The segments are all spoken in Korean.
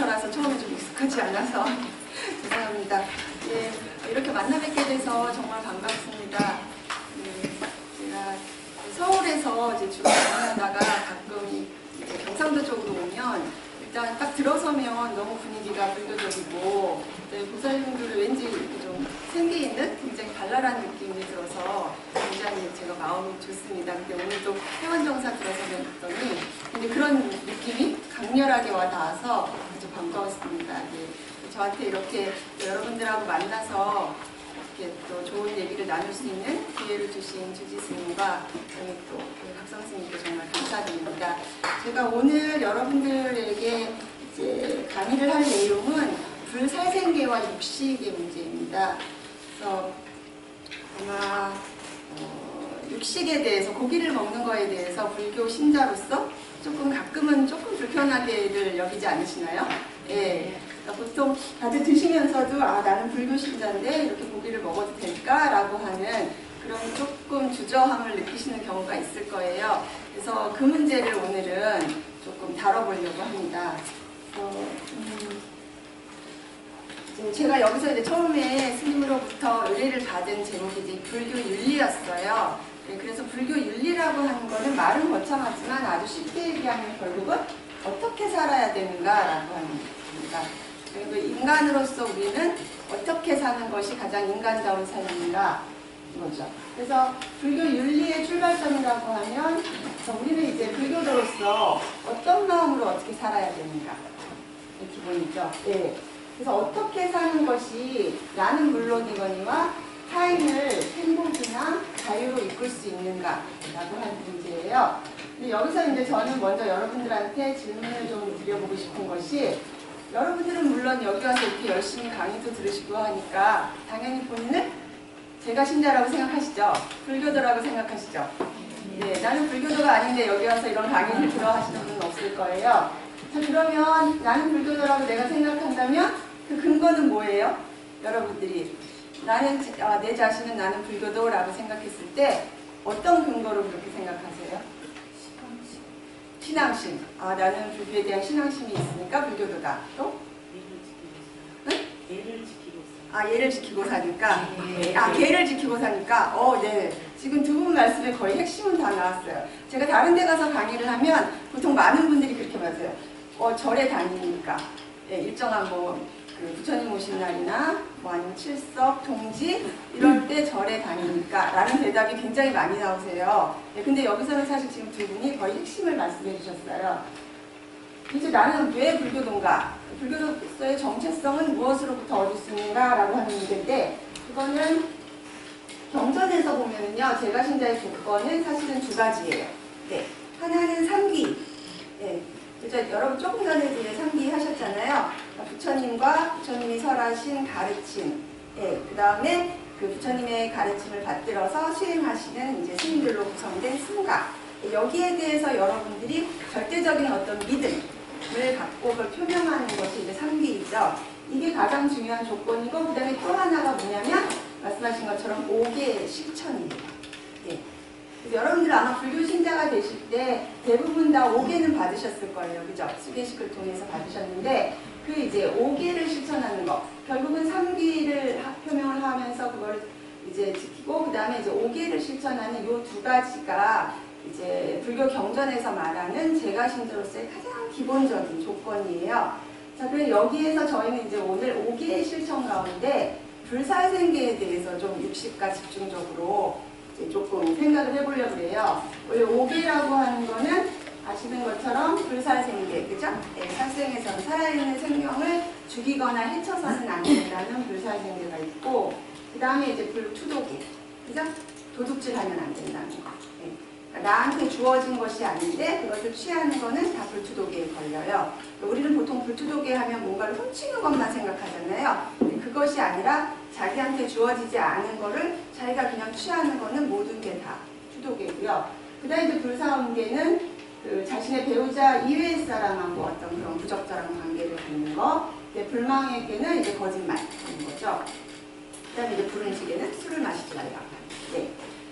부처라서 처음에 좀 익숙하지 않아서 죄송합니다. 예, 이렇게 만나 뵙게 돼서 정말 반갑습니다. 예, 제가 서울에서 이제 주로 방문하다가 가끔 이제 경상도 쪽으로 오면 일단 딱 들어서면 너무 분위기가 불교적이고 보살님들을 왠지 이렇게 좀 생기 있는 굉장히 발랄한 느낌이 들어서 굉장히 제가 마음이 좋습니다. 근데 오늘도 회원정사 들어서 뵀더니 근데 그런 느낌이 강렬하게 와 닿아서 아주 반가웠습니다. 예, 저한테 이렇게 여러분들하고 만나서 이렇게 또 좋은 얘기를 나눌 수 있는 기회를 주신 주지 스님과 또 각성 스님께 정말 감사드립니다. 제가 오늘 여러분들에게 이제 강의를 할 내용은 불살생계와 육식의 문제입니다. 그래서 아마 육식에 대해서 고기를 먹는 거에 대해서 불교 신자로서 가끔은 조금 불편하게를 여기지 않으시나요? 예. 보통 다들 드시면서도 나는 불교 신자인데 이렇게 고기를 먹어도 될까? 라고 하는 그런 조금 주저함을 느끼시는 경우가 있을 거예요. 그래서 그 문제를 오늘은 조금 다뤄보려고 합니다. 제가 여기서 이제 처음에 스님으로부터 의뢰를 받은 제목이 이제 불교 윤리였어요. 그래서 불교 윤리라고 하는 거는 말은 거창하지만 아주 쉽게 얘기하면 결국은 어떻게 살아야 되는가라고 하는 겁니다. 그리고 인간으로서 우리는 어떻게 사는 것이 가장 인간다운 삶인가 이거죠. 그래서 불교 윤리의 출발점이라고 하면 우리는 이제 불교도로서 어떤 마음으로 어떻게 살아야 되는가 이 기본이죠. 네. 그래서 어떻게 사는 것이 나는 물론이거니와 타인을 행복이나 자유로 이끌 수 있는가 라고 하는 문제예요. 근데 여기서 이제 저는 먼저 여러분들한테 질문을 좀 드려보고 싶은 것이 여러분들은 물론 여기 와서 이렇게 열심히 강의도 들으시고 하니까 당연히 본인은 제가 신자라고 생각하시죠? 불교도라고 생각하시죠? 네, 나는 불교도가 아닌데 여기 와서 이런 강의를 들어 하시는 분은 없을 거예요. 자, 그러면 나는 불교도라고 내가 생각한다면 그 근거는 뭐예요? 여러분들이 내 자신은 나는 불교도라고 생각했을 때 어떤 근거로 그렇게 생각하세요? 신앙심. 나는 불교에 대한 신앙심이 있으니까 불교도다. 또? 예를 지키고 사니까. 계를 지키고 사니까. 네. 지금 두 분 말씀에 거의 핵심은 다 나왔어요. 제가 다른 데 가서 강의를 하면 보통 많은 분들이 그렇게 말하세요. 절에 다니니까. 일정한 그 부처님 오신 날이나 아니면 칠석, 동지 이럴 때 절에 다니니까 라는 대답이 굉장히 많이 나오세요. 근데 여기서는 사실 지금 두 분이 거의 핵심을 말씀해 주셨어요. 이제 나는 왜 불교도인가? 불교도의 정체성은 무엇으로부터 얻을 수 있는가? 라고 하는 문제인데 그거는 경전에서 보면은요, 제가 신자의 조건은 사실은 두 가지예요. 네. 하나는 삼귀. 네. 여러분 조금 전에 이제 삼귀 하셨잖아요. 부처님과 부처님이 설하신 가르침, 그 다음에 그 부처님의 가르침을 받들어서 수행하시는 이제 스님들로 구성된 승가. 여기에 대해서 여러분들이 절대적인 어떤 믿음을 갖고 그걸 표명하는 것이 이제 삼귀이죠. 이게 가장 중요한 조건이고, 그 다음에 또 하나가 뭐냐면 말씀하신 것처럼 5개의 실천입니다. 그래서 여러분들 아마 불교 신자가 되실 때 대부분 다 5개는 받으셨을 거예요. 그죠? 수계식을 통해서 받으셨는데 그 이제 5개를 실천하는 거. 결국은 3기를 표명을 하면서 그걸 이제 지키고 그 다음에 이제 5개를 실천하는 요 두 가지가 이제 불교 경전에서 말하는 제가 신자로서의 가장 기본적인 조건이에요. 자, 그래서 여기에서 저희는 이제 오늘 5개의 실천 가운데 불살생계에 대해서 좀 육식과 집중적으로 조금 생각을 해보려고 해요. 원래 5개라고 하는 거는 아시는 것처럼 불살생계, 그죠? 살생에서는 살아있는 생명을 죽이거나 해쳐서는 안 된다는 불살생계가 있고, 그 다음에 이제 불투독계, 그죠? 도둑질하면 안 된다는 거. 그러니까 나한테 주어진 것이 아닌데 그것을 취하는 거는 다 불투독계에 걸려요. 우리는 보통 불투독계 하면 뭔가를 훔치는 것만 생각하잖아요. 그것이 아니라 자기한테 주어지지 않은 거를 자기가 그냥 취하는 거는 모든 게 다 투독계고요. 그 다음에 이제 불사음계는 그 자신의 배우자 이외의 사람하고 어떤 그런 부적절한 관계를 갖는 거. 불망에게는 이제 거짓말 하는 거죠. 그 다음에 이제 불은지계는 술을 마시지 말라. 네.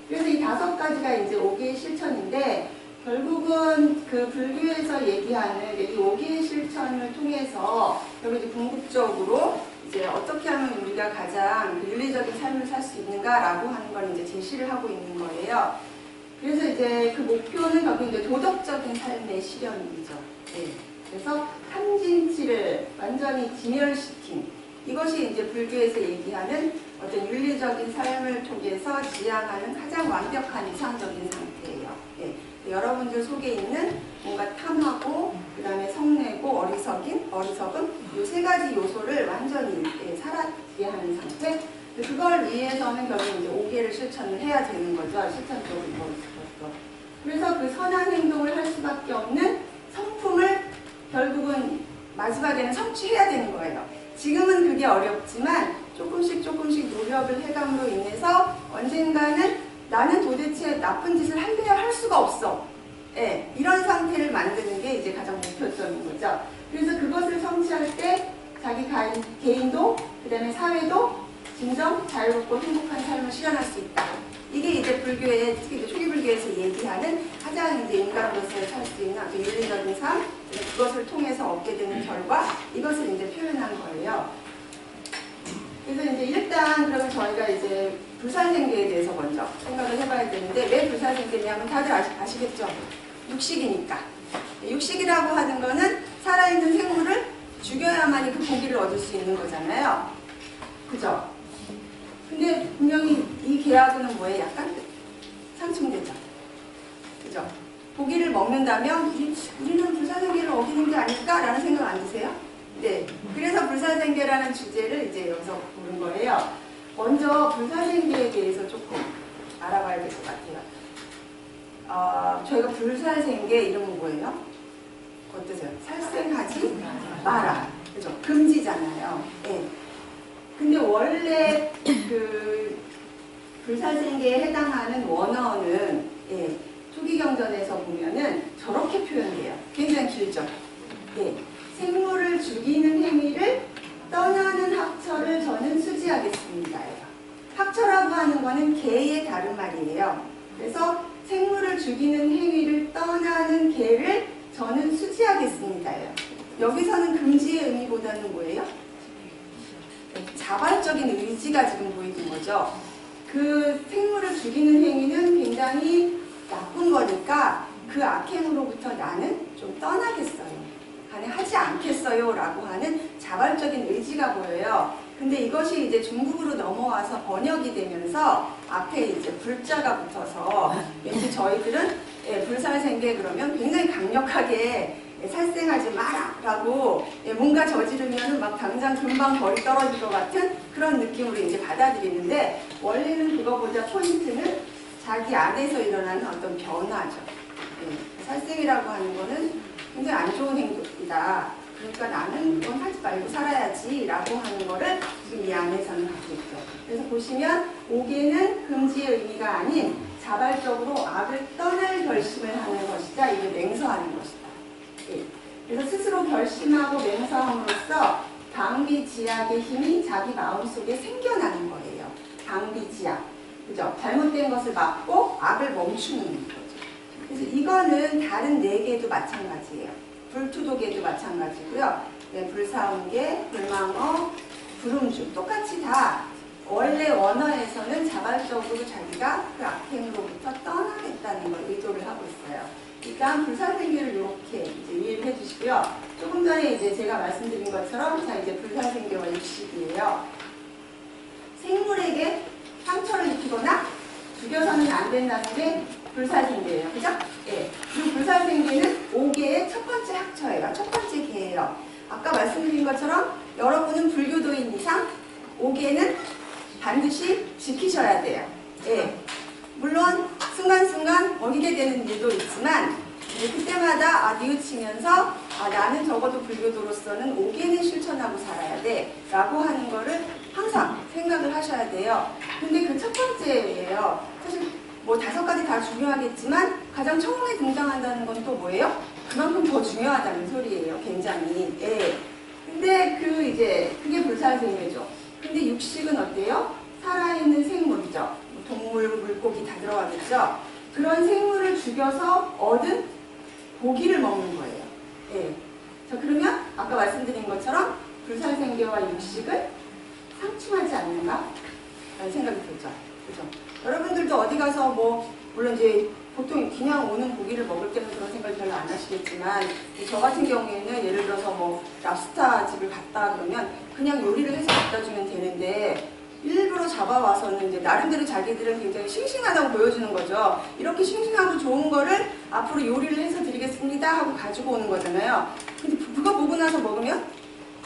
그래서 이 5가지가 이제 5개의 실천인데, 결국은 그 불교에서 얘기하는 이 5개의 실천을 통해서 여기 이제 궁극적으로 이제 어떻게 하면 우리가 가장 그 윤리적인 삶을 살 수 있는가라고 하는 걸 이제 제시를 하고 있는 거예요. 그래서 이제 그 목표는 결국 이제 도덕적인 삶의 실현이죠. 네. 그래서 탐진치를 완전히 진열시킨 이것이 이제 불교에서 얘기하는 어떤 윤리적인 삶을 통해서 지향하는 가장 완벽한 이상적인 상태예요. 네. 여러분들 속에 있는 뭔가 탐하고 그 다음에 성내고 어리석음 이 세 가지 요소를 완전히 사라지게 하는 상태. 그걸 위해서는 결국 이제 5개를 실천을 해야 되는 거죠. 실천적으로 이루어져서. 그래서 그 선한 행동을 할 수밖에 없는 성품을 결국은 마지막에는 성취해야 되는 거예요. 지금은 그게 어렵지만 조금씩 노력을 해감으로 인해서 언젠가는 나는 도대체 나쁜 짓을 한대야 할 수가 없어. 예, 이런 상태를 만드는 게 이제 가장 목표점인 거죠. 그래서 그것을 성취할 때 자기 개인도 그 다음에 사회도 진정 자유롭고 행복한 삶을 실현할 수 있다. 이게 이제 불교의 특히 이제 초기 불교에서 얘기하는 가장 이제 인간으로서 살 수 있는 아주 윤리적인 삶, 그것을 통해서 얻게 되는 결과, 이것을 이제 표현한 거예요. 그래서 이제 일단 그러면 저희가 이제 불살생계에 대해서 먼저 생각을 해봐야 되는데, 왜 불살생계냐면 다들 아시겠죠? 육식이니까. 육식이라고 하는 거는 살아있는 생물을 죽여야만이 그 고기를 얻을 수 있는 거잖아요. 그죠? 근데 분명히 이 계약은 뭐에 약간 상충되죠. 그죠? 고기를 먹는다면 우리는 불살생계를 어기는 게 아닐까라는 생각 안 드세요? 네. 그래서 불살생계라는 주제를 이제 여기서 고른 거예요. 먼저 불살생계에 대해서 조금 알아봐야 될 것 같아요. 저희가 불살생계 이름은 뭐예요? 어떠세요? 살생하지 마라. 그죠? 금지잖아요. 네. 근데 원래 그 불살생계에 해당하는 원어는 초기경전에서 보면은 저렇게 표현돼요. 굉장히 길죠? 네. 생물을 죽이는 행위를 떠나는 학처를 저는 수지하겠습니다예요. 학처라고 하는 거는 개의 다른 말이에요. 그래서 생물을 죽이는 행위를 떠나는 개를 저는 수지하겠습니다예요. 여기서는 금지의 의미보다는 뭐예요? 자발적인 의지가 지금 보이는 거죠. 그 생물을 죽이는 행위는 굉장히 나쁜 거니까 그 악행으로부터 나는 좀 떠나겠어요. 하지 않겠어요 라고 하는 자발적인 의지가 보여요. 근데 이것이 이제 중국으로 넘어와서 번역이 되면서 앞에 이제 불자가 붙어서 왠지 저희들은 불살생계 그러면 굉장히 강력하게 살생하지 마라 라고 뭔가 저지르면 막 당장 금방 벌이 떨어질 것 같은 그런 느낌으로 이제 받아들이는데, 원래는 그거보다 포인트는 자기 안에서 일어나는 어떤 변화죠. 살생이라고 하는 거는 굉장히 안 좋은 행동이다. 그러니까 나는 그건 하지 말고 살아야지 라고 하는 거를 지금 이 안에서는 갖고 있죠. 그래서 보시면 5개는 금지의 의미가 아닌 자발적으로 악을 떠날 결심을 하는 것이다. 이게 맹서하는 것이다. 그래서 스스로 결심하고 맹서함으로써 방비지약의 힘이 자기 마음속에 생겨나는 거예요. 방비지약. 그죠? 잘못된 것을 막고 악을 멈추는 거죠. 그래서 이거는 다른 4개도 마찬가지예요. 불투독에도 마찬가지고요. 불사음계, 불망어, 불음주 똑같이 다 원래 원어에서는 자발적으로 자기가 그 악행으로부터 떠나겠다는 걸 의도를 하고 있어요. 일단 불살생계를 이렇게 이제 이해를 해주시고요. 조금 전에 이제 제가 말씀드린 것처럼 자 이제 불살생계와 육식이에요. 생물에게 상처를 입히거나 죽여서는 안 된다는 게 불살생계예요. 그죠? 예. 그 불살생계는 5개의 첫 번째 학처예요. 첫 번째 계예요. 아까 말씀드린 것처럼 여러분은 불교도인 이상 5개는 반드시 지키셔야 돼요. 예. 물론 순간순간 어기게 되는 일도 있지만 그때마다 뉘우치면서 나는 적어도 불교도로서는 5개는 실천하고 살아야 돼 라고 하는 거를 항상 생각을 하셔야 돼요. 근데 그 첫 번째예요. 사실 뭐 5가지 다 중요하겠지만 가장 처음에 등장한다는 건 또 뭐예요? 그만큼 더 중요하다는 소리예요. 굉장히. 예. 근데 그게 불살생계죠. 근데 육식은 어때요? 살아있는 생물이죠. 동물, 물고기 다 들어가겠죠. 그런 생물을 죽여서 얻은 고기를 먹는 거예요. 예. 자, 그러면 아까 말씀드린 것처럼 불살생계와 육식을 상충하지 않는가? 라는 생각이 들죠. 그죠? 여러분들도 어디 가서 뭐, 물론 이제 보통 그냥 오는 고기를 먹을 때는 그런 생각을 별로 안 하시겠지만, 저 같은 경우에는 예를 들어서 뭐, 랍스타 집을 갔다 그러면 그냥 요리를 해서 갖다 주면 되는데, 일부러 잡아와서는 이제 나름대로 자기들은 굉장히 싱싱하다고 보여주는 거죠. 이렇게 싱싱하고 좋은 거를 앞으로 요리를 해서 드리겠습니다 하고 가지고 오는 거잖아요. 근데 그거 보고 나서 먹으면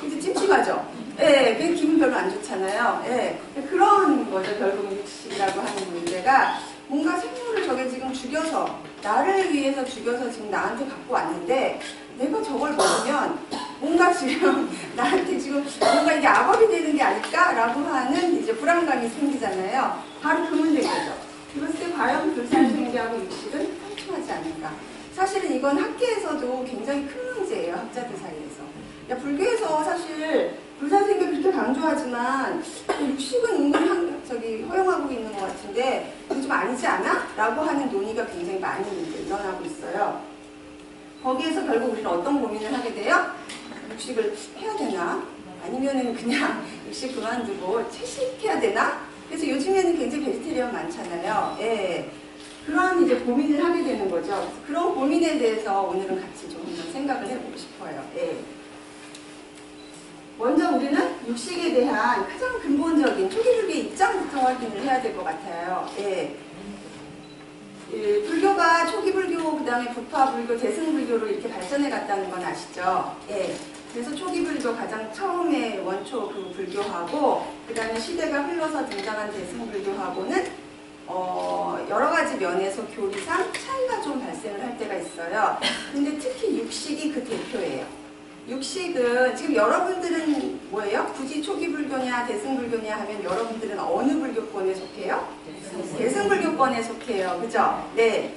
이제 찜찜하죠. 예, 그 기분 별로 안 좋잖아요. 예, 그런 거죠. 결국 육식이라고 하는 문제가 뭔가 생물을 저게 지금 죽여서 나를 위해서 죽여서 지금 나한테 갖고 왔는데 내가 저걸 먹으면 뭔가 지금 나한테 지금 뭔가 이게 악업이 되는 게 아닐까라고 하는 이제 불안감이 생기잖아요. 바로 그 문제인 거죠. 그랬을 때 과연 불살생계하고 육식은 상충하지 않는가? 사실은 이건 학계에서도 굉장히 큰 문제예요. 학자들 사이에서. 야, 불교에서 사실 불살생계 그렇게 강조하지만 육식은 은근 허용하고 있는 것 같은데 이거 좀 아니지 않아? 라고 하는 논의가 굉장히 많이 일어나고 있어요. 거기에서 결국 우리는 어떤 고민을 하게 돼요? 육식을 해야 되나? 아니면은 그냥 육식 그만두고 채식해야 되나? 그래서 요즘에는 굉장히 베지테리언 많잖아요. 예. 그런 이제 고민을 하게 되는 거죠. 그래서 그런 고민에 대해서 오늘은 같이 좀 생각을 해보고 싶어요. 예. 먼저 우리는 육식에 대한 가장 근본적인 초기불교의 입장부터 확인을 해야 될 것 같아요. 예. 예, 불교가 초기불교, 그 다음에 부파불교, 대승불교로 이렇게 발전해 갔다는 건 아시죠? 예. 그래서 초기불교 가장 처음에 원초 그 불교하고, 그 다음에 시대가 흘러서 등장한 대승불교하고는 여러 가지 면에서 교리상 차이가 좀 발생을 할 때가 있어요. 근데 특히 육식이 그 대표예요. 육식은 지금 여러분들은 뭐예요? 굳이 초기불교냐 대승불교냐 하면 여러분들은 어느 불교권에 속해요? 대승불교권에 속해요. 그죠? 네.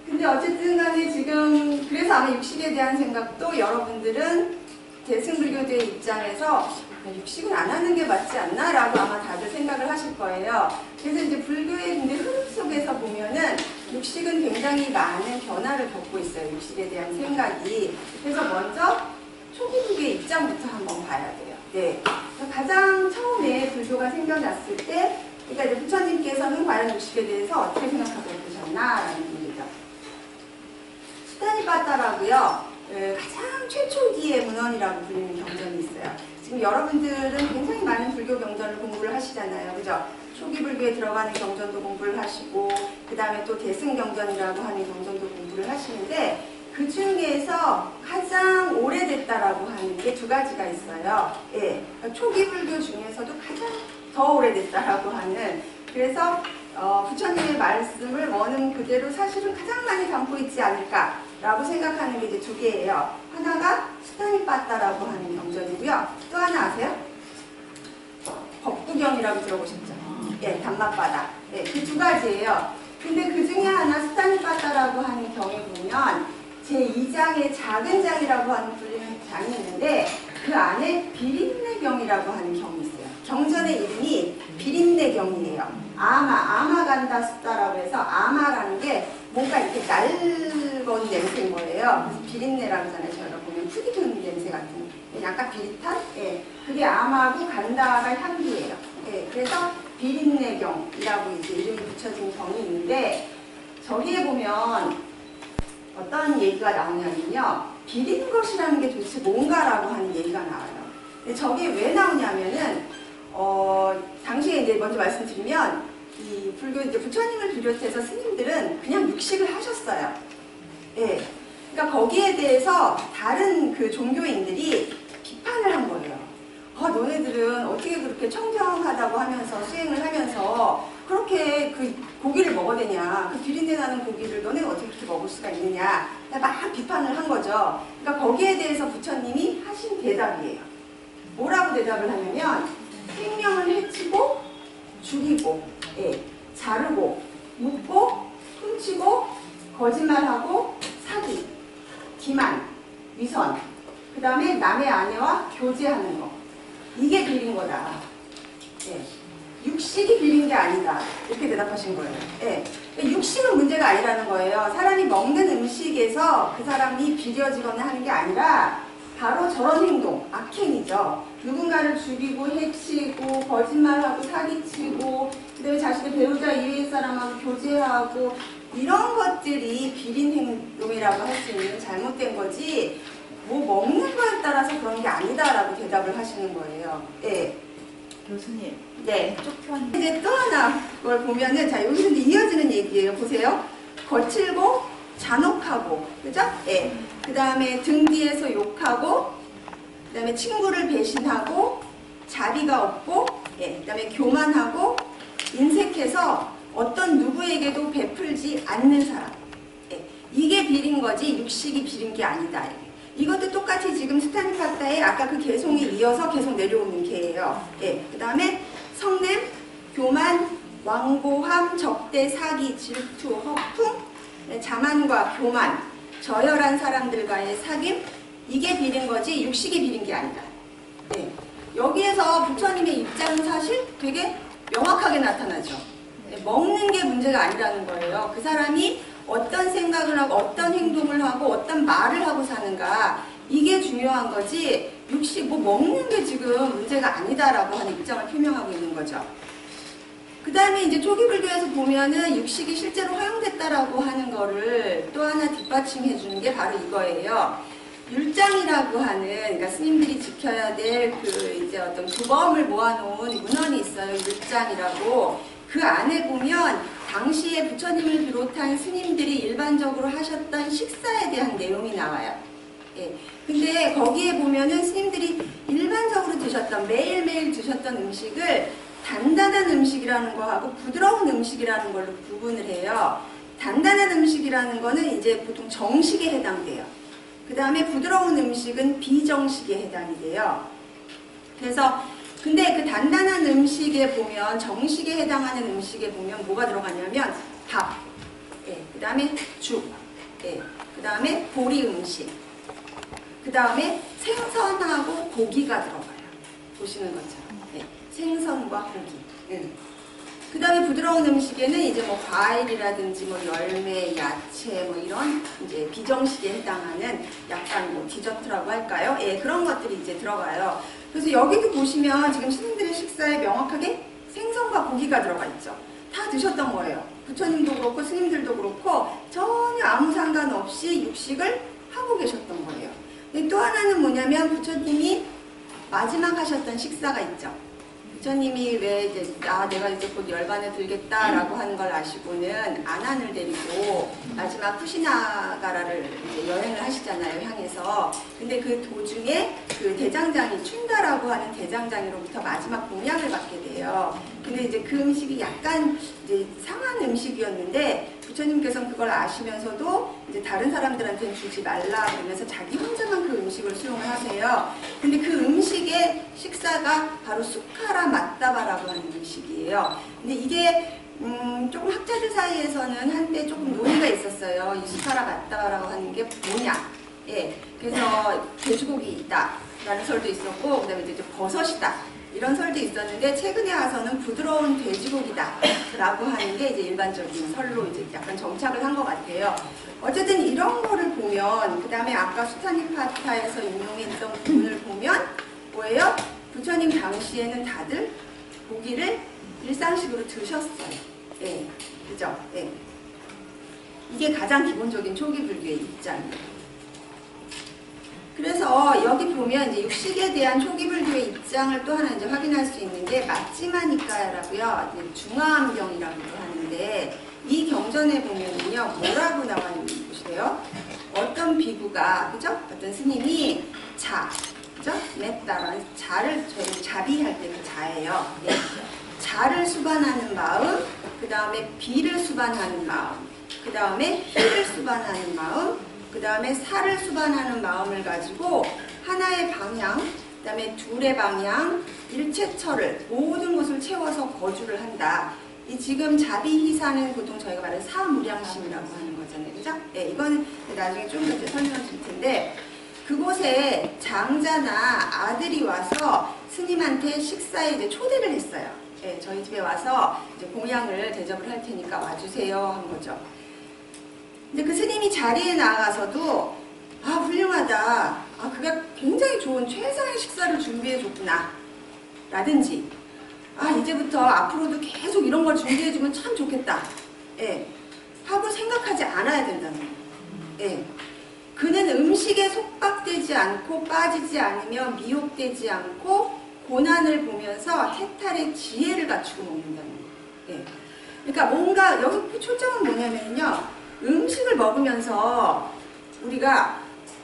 근데 어쨌든 간에 지금 그래서 아마 육식에 대한 생각도 여러분들은 대승불교의 입장에서 육식은 안 하는 게 맞지 않나? 라고 아마 다들 생각을 하실 거예요. 그래서 이제 불교의 근데 흐름 속에서 보면은 육식은 굉장히 많은 변화를 겪고 있어요. 육식에 대한 생각이. 그래서 먼저 초기불교의 입장부터 한번 봐야 돼요. 네. 가장 처음에 불교가 생겨났을 때, 그러니까 이제 부처님께서는 과연 육식에 대해서 어떻게 생각하고 계셨나라는 문제죠. 수타니빠따라고요. 가장 최초기의 문헌이라고 불리는 경전이 있어요. 지금 여러분들은 굉장히 많은 불교 경전을 공부를 하시잖아요. 그죠? 초기 불교에 들어가는 경전도 공부를 하시고, 그 다음에 또 대승경전이라고 하는 경전도 공부를 하시는데, 그 중에서 가장 오래됐다라고 하는 게 두 가지가 있어요. 예. 초기 불교 중에서도 가장 더 오래됐다라고 하는, 그래서 부처님의 말씀을 원음 그대로 사실은 가장 많이 담고 있지 않을까라고 생각하는 게 이제 두 개예요. 하나가 수타니빠따라고 하는 경전이고요. 또 하나 아세요? 법구경이라고 들어보셨죠? 예, 담마바다. 예, 그 두 가지예요. 근데 그 중에 하나 수타니빠따라고 하는 경에 보면 제2장의 작은 장이라고 하는 불리는 장이 있는데 그 안에 비린내경이라고 하는 경이 있어요. 경전의 이름이 비린내경이에요. 아마간다 숫다라고 해서 아마라는 게 뭔가 이렇게 낡은 냄새인 거예요. 그래서 비린내라고 하잖아요. 저희가 보면 푸디는 냄새 같은 약간 비릿한? 예, 그게 아마고 간다가 향기예요. 예, 그래서 비린내경이라고 이제 이름이 붙여진 경이 있는데 저기에 보면 어떤 얘기가 나오냐면요. 비린 것이라는 게 도대체 뭔가라고 하는 얘기가 나와요. 근데 저게 왜 나오냐면은 당시에 이제 먼저 말씀드리면 이 불교 이제 부처님을 비롯해서 스님들은 그냥 육식을 하셨어요. 예. 그러니까 거기에 대해서 다른 그 종교인들이 비판을 한 거예요. 너네들은 어떻게 그렇게 청정하다고 하면서 수행을 하면서 그렇게 그 고기를 먹어대냐, 그 비린내 나는 고기를 너네가 어떻게 그렇게 먹을 수가 있느냐, 막 비판을 한 거죠. 그러니까 거기에 대해서 부처님이 하신 대답이에요. 뭐라고 대답을 하냐면 생명을 해치고 죽이고, 예, 자르고, 묻고, 훔치고, 거짓말하고, 사기, 기만, 위선, 그 다음에 남의 아내와 교제하는 거. 이게 비린 거다. 예. 육식이 비린 게 아니다. 이렇게 대답하신 거예요. 예. 육식은 문제가 아니라는 거예요. 사람이 먹는 음식에서 그 사람이 비려지거나 하는 게 아니라 바로 저런 행동, 악행이죠. 누군가를 죽이고 해치고 거짓말하고 사기치고 그다음에 자신의 배우자 이외의 사람하고 교제하고 이런 것들이 비린 행동이라고 할 수 있는 잘못된 거지 뭐 먹는 거에 따라서 그런 게 아니다라고 대답을 하시는 거예요. 네. 교수님. 네. 이제 또 하나 걸 보면은 자 여기서 이제 이어지는 얘기예요. 보세요. 거칠고 잔혹하고 그죠? 네. 그 다음에 등 뒤에서 욕하고 그 다음에 친구를 배신하고 자비가 없고 예, 그 다음에 교만하고 인색해서 어떤 누구에게도 베풀지 않는 사람. 예, 이게 비린 거지 육식이 비린 게 아니다. 이것도 똑같이 지금 스타니파타의 아까 그 개송에 이어서 계속 내려오는 개예요. 예, 그 다음에 성냄, 교만, 완고함, 적대, 사기, 질투, 허풍, 자만과 교만, 저열한 사람들과의 사귐, 이게 비린 거지 육식이 비린 게 아니다. 예, 여기에서 부처님의 입장은 사실 되게 명확하게 나타나죠. 예, 먹는 게 문제가 아니라는 거예요. 그 사람이 어떤 생각을 하고 어떤 행동을 하고 어떤 말을 하고 사는가 이게 중요한 거지 육식 뭐 먹는 게 지금 문제가 아니다라고 하는 입장을 표명하고 있는 거죠. 그 다음에 이제 초기불교에서 보면은 육식이 실제로 허용됐다라고 하는 거를 또 하나 뒷받침해 주는 게 바로 이거예요. 율장이라고 하는 그러니까 스님들이 지켜야 될 그 이제 어떤 규범을 모아놓은 문헌이 있어요. 율장이라고. 그 안에 보면 당시에 부처님을 비롯한 스님들이 일반적으로 하셨던 식사에 대한 내용이 나와요. 예. 근데 거기에 보면은 스님들이 일반적으로 드셨던 매일매일 드셨던 음식을 단단한 음식이라는 거하고 부드러운 음식이라는 걸로 구분을 해요. 단단한 음식이라는 거는 이제 보통 정식에 해당돼요. 그 다음에 부드러운 음식은 비정식에 해당이 돼요. 그래서 근데 그 단단한 음식에 보면 정식에 해당하는 음식에 보면 뭐가 들어가냐면 밥, 예, 그 다음에 죽, 예, 그 다음에 보리 음식, 그 다음에 생선하고 고기가 들어가요. 보시는 것처럼 예, 생선과 고기. 그 다음에 부드러운 음식에는 이제 뭐 과일이라든지 뭐 열매, 야채 뭐 이런 이제 비정식에 해당하는 약간 뭐 디저트라고 할까요? 예, 그런 것들이 이제 들어가요. 그래서 여기도 보시면 지금 스님들의 식사에 명확하게 생선과 고기가 들어가 있죠. 다 드셨던 거예요. 부처님도 그렇고 스님들도 그렇고 전혀 아무 상관없이 육식을 하고 계셨던 거예요. 근데 또 하나는 뭐냐면 부처님이 마지막 하셨던 식사가 있죠. 부처님이 왜 이제 내가 이제 곧 열반에 들겠다라고 하는 걸 아시고는 아난을 데리고 마지막 쿠시나가라를 이제 여행을 하시잖아요, 향해서. 근데 그 도중에 그 대장장이 춘다라고 하는 대장장이로부터 마지막 공약을 받게 돼요. 근데 이제 그 음식이 약간 이제 상한 음식이었는데 부처님께서는 그걸 아시면서도 이제 다른 사람들한테는 주지 말라 그러면서 자기 혼자만 그 음식을 수용을 하세요. 근데 그 음식의 식사가 바로 수카라 맞다바라고 하는 음식이에요. 근데 이게 조금 학자들 사이에서는 한때 조금 논의가 있었어요. 이 수카라 맞다바라고 하는 게 뭐냐. 예, 그래서 돼지고기다 라는 설도 있었고, 그 다음에 이제 버섯이다 이런 설도 있었는데, 최근에 와서는 부드러운 돼지고기다 라고 하는 게 이제 일반적인 설로 이제 약간 정착을 한 것 같아요. 어쨌든 이런 거를 보면, 그 다음에 아까 수타니파타에서 인용했던 부분을 보면 뭐예요? 부처님 당시에는 다들 고기를 일상식으로 드셨어요. 예, 그죠? 예. 이게 가장 기본적인 초기 불교의 입장이에요. 그래서 여기 보면 이제 육식에 대한 초기 불교의 입장을 또 하나 이제 확인할 수 있는 게 마찌마니까야라고요. 중화암경이라고 하는데 이 경전에 보면은요 뭐라고 나와 있는지 보세요. 어떤 비구가 그죠? 어떤 스님이 그죠? 맺다라는 자를 저희 자비할 때 그 자예요. 네. 자를 수반하는 마음, 그 다음에 비를 수반하는 마음, 그 다음에 희를 수반하는 마음. 그 다음에 사를 수반하는 마음을 가지고 하나의 방향, 그 다음에 둘의 방향, 일체처를 모든 것을 채워서 거주를 한다. 이 지금 자비희사는 보통 저희가 말하는 사무량심이라고 하는 거잖아요. 그죠? 네, 이거는 나중에 좀 더 설명을 드릴 텐데 그곳에 장자나 아들이 와서 스님한테 식사에 이제 초대를 했어요. 예, 저희 집에 와서 이제 공양을 대접을 할 테니까 와주세요 한 거죠. 근데 그 스님이 자리에 나가서도 아 훌륭하다, 아 그가 굉장히 좋은 최상의 식사를 준비해 줬구나 라든지 아 이제부터 앞으로도 계속 이런 걸 준비해 주면 참 좋겠다, 예, 하고 생각하지 않아야 된다는 거예요. 예. 그는 음식에 속박되지 않고 빠지지 않으며 미혹되지 않고 고난을 보면서 해탈의 지혜를 갖추고 먹는다는 거예요. 예. 그러니까 뭔가 여기 초점은 뭐냐면요, 음식을 먹으면서 우리가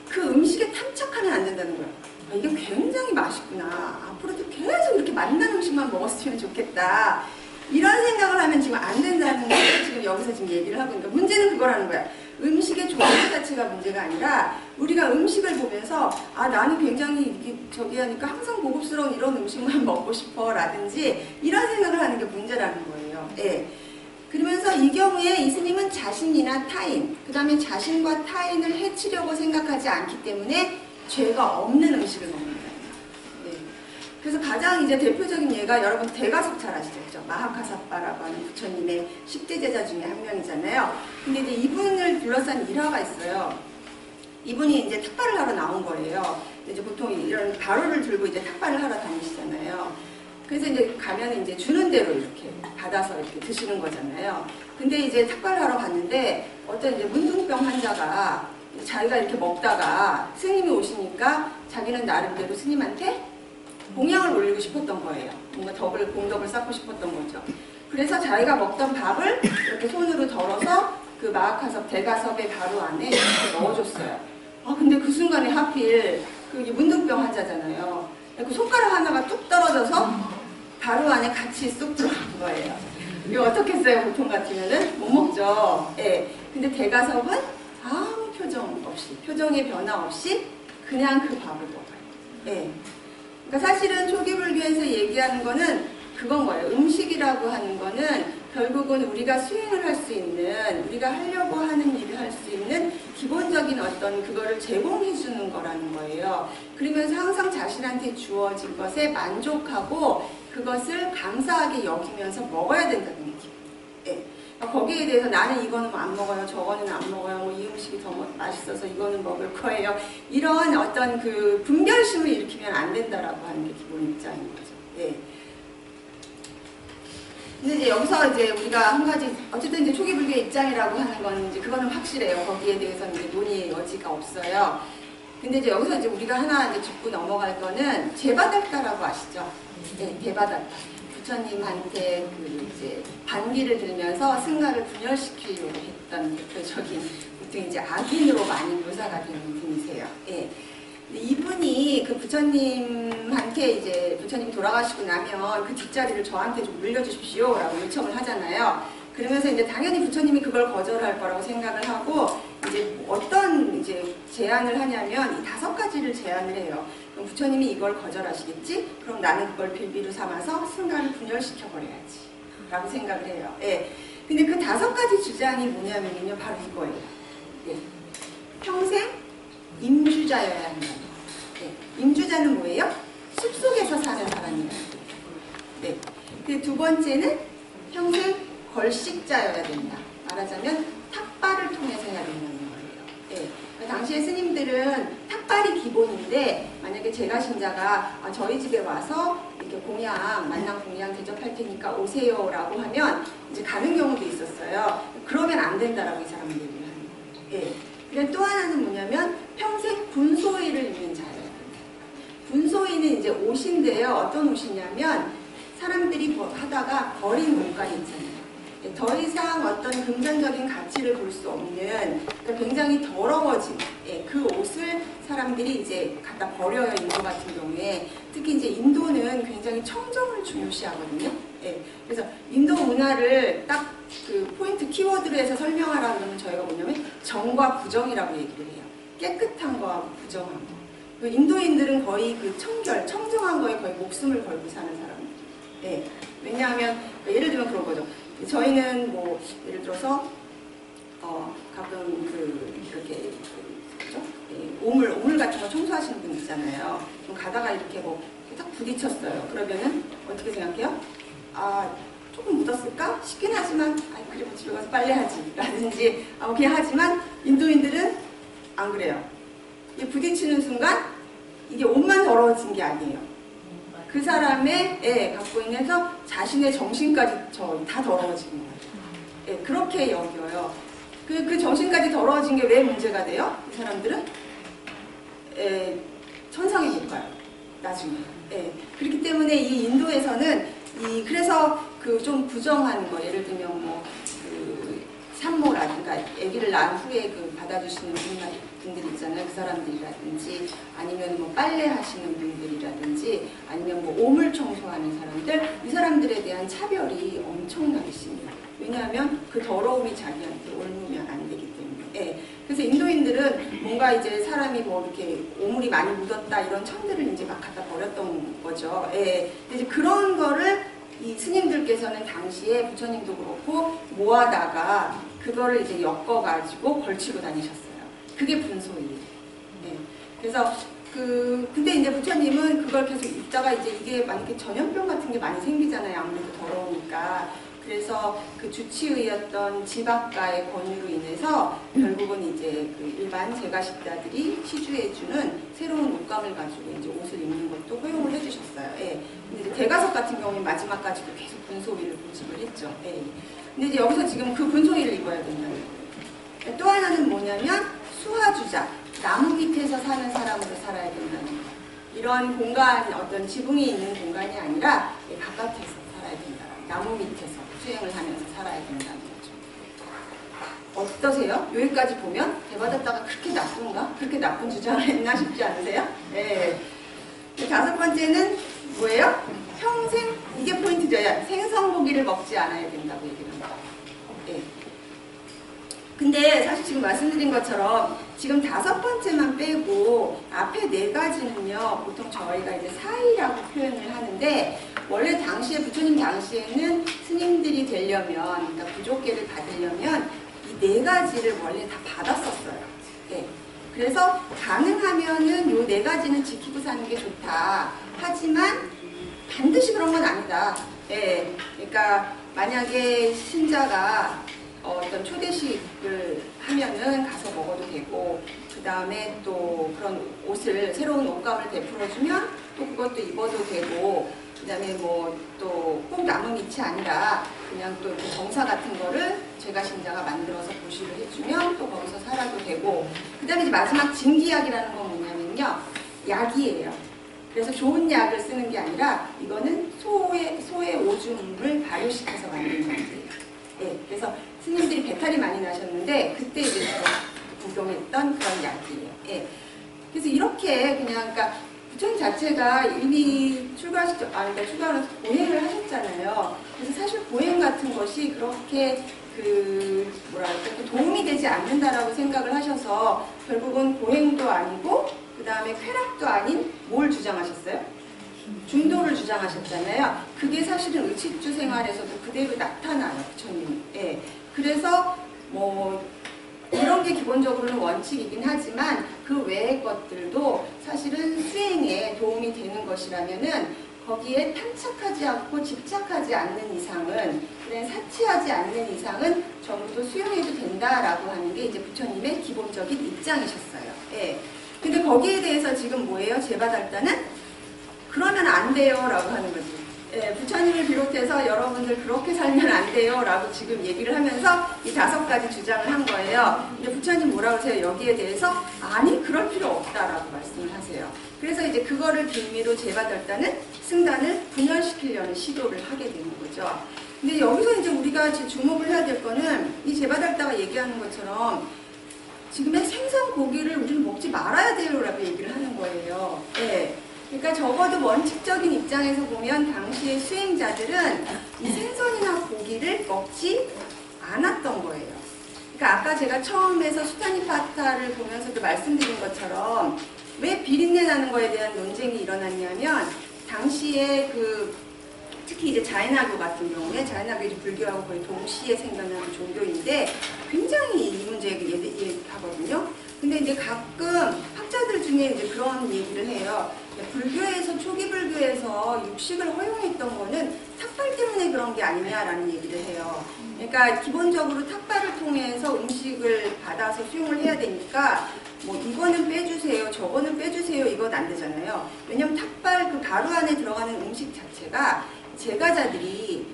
그 음식에 탐착하면 안 된다는 거예요. 아, 이게 굉장히 맛있구나, 앞으로도 계속 이렇게 맛난 음식만 먹었으면 좋겠다, 이런 생각을 하면 지금 안 된다는 걸 지금 여기서 지금 얘기를 하고 있는 거예요. 문제는 그거라는 거야. 음식의 종류 자체가 문제가 아니라 우리가 음식을 보면서 아 나는 굉장히 이게 저기 하니까 항상 고급스러운 이런 음식만 먹고 싶어 라든지 이런 생각을 하는 게 문제라는 거예요. 예. 그러면서 이 경우에 이 스님은 자신이나 타인, 그 다음에 자신과 타인을 해치려고 생각하지 않기 때문에 죄가 없는 음식을 먹는다. 예. 그래서 가장 이제 대표적인 예가 여러분 대가석 잘 아시죠? 마하카사빠라고 하는 부처님의 10대 제자 중에 한 명이잖아요. 근데 이제 이분을 둘러싼 일화가 있어요. 이분이 이제 탁발을 하러 나온 거예요. 이제 보통 이런 가루를 들고 이제 탁발을 하러 다니시잖아요. 그래서 이제 가면 이제 주는 대로 이렇게 받아서 이렇게 드시는 거잖아요. 근데 이제 탁발을 하러 갔는데 어떤 이제 문둥병 환자가 자기가 이렇게 먹다가 스님이 오시니까 자기는 나름대로 스님한테 공양을 올리고 싶었던 거예요. 뭔가 공덕을 쌓고 싶었던 거죠. 그래서 자기가 먹던 밥을 이렇게 손으로 덜어서 그 마하카섭 대가섭의 가루 안에 이렇게 넣어줬어요. 아 근데 그 순간에 하필 그 문둥병 환자잖아요. 그 손가락 하나가 뚝 떨어져서 가루 안에 같이 쏙 들어간 거예요. 이거 어떻겠어요? 보통 같으면은 못 먹죠. 예. 근데 대가섭은 아무 표정 없이, 표정의 변화 없이 그냥 그 밥을 먹어요. 예. 그러니까 사실은 초기불교에서 얘기하는 거는 그건 거예요. 음식이라고 하는 거는 결국은 우리가 수행을 할 수 있는, 우리가 하려고 하는 일을 할 수 있는 기본적인 어떤 그거를 제공해 주는 거라는 거예요. 그러면서 항상 자신한테 주어진 것에 만족하고 그것을 감사하게 여기면서 먹어야 된다는 얘기예요. 예. 거기에 대해서 나는 이거는 안 먹어요, 저거는 안 먹어요, 뭐 이 음식이 더 맛있어서 이거는 먹을 거예요, 이런 어떤 그 분별심을 일으키면 안 된다라고 하는 게 기본 입장인 거죠. 예. 근데 이제 여기서 이제 우리가 한 가지, 어쨌든 이제 초기 불교의 입장이라고 하는 건 이제 그거는 확실해요. 거기에 대해서는 이제 논의의 여지가 없어요. 근데 이제 여기서 이제 우리가 하나 이제 짚고 넘어갈 거는 제바달타라고 아시죠? 네, 제바달타. 부처님한테 그 이제 반기를 들면서 승가를 분열시키려고 했던 대표적인, 보통 이제 악인으로 많이 묘사가 되는 분이세요. 예. 이분이 그 부처님한테 이제 부처님 돌아가시고 나면 그 뒷자리를 저한테 좀 물려주십시오 라고 요청을 하잖아요. 그러면서 이제 당연히 부처님이 그걸 거절할 거라고 생각을 하고 이제 어떤 이제 제안을 하냐면 이 5가지를 제안을 해요. 그럼 부처님이 이걸 거절하시겠지? 그럼 나는 그걸 빌비로 삼아서 승가를 분열시켜 버려야지 라고 생각을 해요. 예. 근데 그 5가지 주장이 뭐냐면요, 바로 이거예요. 예. 평생 임주자여야 한다. 네. 임주자는 뭐예요? 숲속에서 사는 사람이에요. 네. 그 2번째는 평생 걸식자여야 된다. 말하자면 탁발을 통해서 해야 된다는 거예요. 네. 그 당시에 스님들은 탁발이 기본인데 만약에 제가 신자가 저희 집에 와서 이렇게 공양, 만남 공양 대접할 테니까 오세요 라고 하면 이제 가는 경우도 있었어요. 그러면 안 된다라고 이 사람은 얘기를 하는 거예요. 네. 그리고 또 하나는 뭐냐면 평생 분소의를 입는 자예요. 분소의는 이제 옷인데요. 어떤 옷이냐면 사람들이 하다가 버린 옷가리 있잖아요. 더 이상 어떤 금전적인 가치를 볼 수 없는, 그러니까 굉장히 더러워진 그 옷을 사람들이 이제 갖다 버려요. 인도 같은 경우에. 특히 이제 인도는 굉장히 청정을 중요시하거든요. 그래서 인도 문화를 딱 그 포인트 키워드로 해서 설명하라 그러면 저희가 뭐냐면 정과 부정이라고 얘기를 해요. 깨끗한 거하고 부정한 거. 그 인도인들은 거의 그 청정한 거에 거의 목숨을 걸고 사는 사람들. 왜냐하면 예를 들면 그런 거죠. 저희는 뭐 예를 들어서 가끔 이렇게 그죠? 오물 같은 거 청소하시는 분 있잖아요. 좀 가다가 이렇게 뭐 딱 부딪혔어요. 그러면은 어떻게 생각해요? 조금 묻었을까 싶긴 하지만 그래 뭐 집에 가서 빨래하지 라든지 그냥 하지만 인도인들은 안 그래요. 부딪히는 순간 이게 옷만 더러워진 게 아니에요. 그 사람의 갖고 있는 자신의 정신까지 다 더러워지는 거예요. 그렇게 여겨요. 그 정신까지 더러워진 게 왜 문제가 돼요? 이 사람들은 천상에 못 가요. 나중에. 그렇기 때문에 이 인도에서는 그래서 그 좀 부정한 거, 예를 들면 뭐 산모라든가 아기를 낳은 후에 받아주시는 분들 있잖아요. 그 사람들이라든지 아니면 뭐 빨래하시는 분들이라든지 아니면 뭐 오물 청소하는 사람들, 이 사람들에 대한 차별이 엄청나게 심해요. 왜냐하면 그 더러움이 자기한테 옮으면 안 되기 때문에. 그래서 인도인들은 뭔가 이제 사람이 뭐 이렇게 오물이 많이 묻었다 이런 천들을 이제 막 갖다 버렸던 거죠. 근데 이제 그런 거를 이 스님들께서는 당시에 부처님도 그렇고 모아다가 그거를 이제 엮어가지고 걸치고 다니셨어요. 그게 분소이에요. 그래서 근데 이제 부처님은 그걸 계속 입다가 이제 이게 만약에 전염병 같은 게 많이 생기잖아요. 아무래도 더러우니까. 그래서 그 주치의였던 지박가의 권유로 인해서 결국은 이제 그 일반 제가식자들이 시주해주는 새로운 옷감을 가지고 이제 옷을 입는 것도 허용을 해주셨어요. 근데 이제 대가석 같은 경우는 마지막까지도 계속 분소위를 고집을 했죠. 근데 이제 여기서 지금 그 분소위를 입어야 된다는 거예요. 또 하나는 뭐냐면 수하주자, 나무 밑에서 사는 사람으로 살아야 된다는 거예요. 이런 공간, 어떤 지붕이 있는 공간이 아니라 바깥에서 살아야 된다. 나무 밑에서 수행을 하면서 살아야 된다는 거죠. 어떠세요? 여기까지 보면 대받았다가 그렇게 나쁜가? 그렇게 나쁜 주장을 했나 싶지 않으세요? 다섯 번째는 뭐예요? 평생, 이게 포인트죠. 생선고기를 먹지 않아야 된다고 얘기를 합니다. 근데 사실 지금 말씀드린 것처럼 지금 다섯 번째만 빼고 앞에 네 가지는요, 보통 저희가 이제 사의라고 표현을 하는데, 원래 당시에, 부처님 당시에는 스님들이 되려면, 그러니까 부족계를 받으려면 이 네 가지를 원래 다 받았었어요. 그래서 가능하면은 요 네 가지는 지키고 사는 게 좋다. 하지만 반드시 그런 건 아니다. 그러니까 만약에 신자가 어떤 초대식을 하면은 가서 먹어도 되고, 그 다음에 또 그런 옷을, 새로운 옷감을 베풀어주면 또 그것도 입어도 되고, 그 다음에 뭐 또 꼭 나무 밑이 아니라 그냥 또 정사 같은 거를 제가신자가 만들어서 보시를 해주면 또 거기서 살아도 되고, 그 다음에 이제 마지막 진기약이라는 건 뭐냐면요, 약이에요. 그래서 좋은 약을 쓰는 게 아니라 이거는 소의 오줌을 발효시켜서 만든 약이에요. 그래서 스님들이 배탈이 많이 나셨는데 그때 이제 복용했던 그런 약이에요. 그래서 이렇게 그냥, 그러니까 부처님 자체가 이미 출가하면서 보행을 하셨잖아요. 그래서 사실 보행 같은 것이 그렇게 도움이 되지 않는다라고 생각을 하셔서 결국은 보행도 아니고 그 다음에 쾌락도 아닌 뭘 주장하셨어요? 중도를 주장하셨잖아요. 그게 사실은 의치주 생활에서도 그대로 나타나요, 부처님. 그래서 뭐 이런 게 기본적으로는 원칙이긴 하지만 그 외의 것들도 사실은 수행에 도움이 되는 것이라면은 거기에 탐착하지 않고 집착하지 않는 이상은, 그냥 사치하지 않는 이상은 전부 수용해도 된다라고 하는 게 이제 부처님의 기본적인 입장이셨어요. 근데 거기에 대해서 지금 뭐예요? 제바달다는 그러면 안 돼요 라고 하는 거죠. 부처님을 비롯해서 여러분들 그렇게 살면 안 돼요 라고 지금 얘기를 하면서 이 다섯 가지 주장을 한 거예요. 근데 부처님 뭐라고 하세요? 여기에 대해서 아니 그럴 필요 없다라고 말씀을 하세요. 그래서 이제 그거를 빌미로 제바달다는 승단을 분열시키려는 시도를 하게 되는 거죠. 근데 여기서 이제 우리가 주목을 해야 될 거는 이 제바달다가 얘기하는 것처럼 지금의 생선 고기를 우리는 먹지 말아야 돼요 라고 얘기를 하는 거예요. 그러니까 적어도 원칙적인 입장에서 보면 당시의 수행자들은 이 생선이나 고기를 먹지 않았던 거예요. 그러니까 아까 제가 처음에서 수타니파타를 보면서도 말씀드린 것처럼 왜 비린내 나는 거에 대한 논쟁이 일어났냐면, 당시에 특히 이제 자이나교 같은 경우에, 자이나교 이제 불교하고 거의 동시에 생겨난 종교인데 굉장히 이 문제에 예하거든요. 근데 이제 가끔 학자들 중에 이제 그런 얘기를 해요. 불교에서, 초기 불교에서 육식을 허용했던 거는 탁발 때문에 그런 게 아니냐라는 얘기를 해요. 그러니까 기본적으로 탁발을 통해서 음식을 받아서 수용을 해야 되니까 뭐 이거는 빼주세요, 저거는 빼주세요, 이건 안 되잖아요. 왜냐면 탁발 그 가루 안에 들어가는 음식 자체가 제가자들이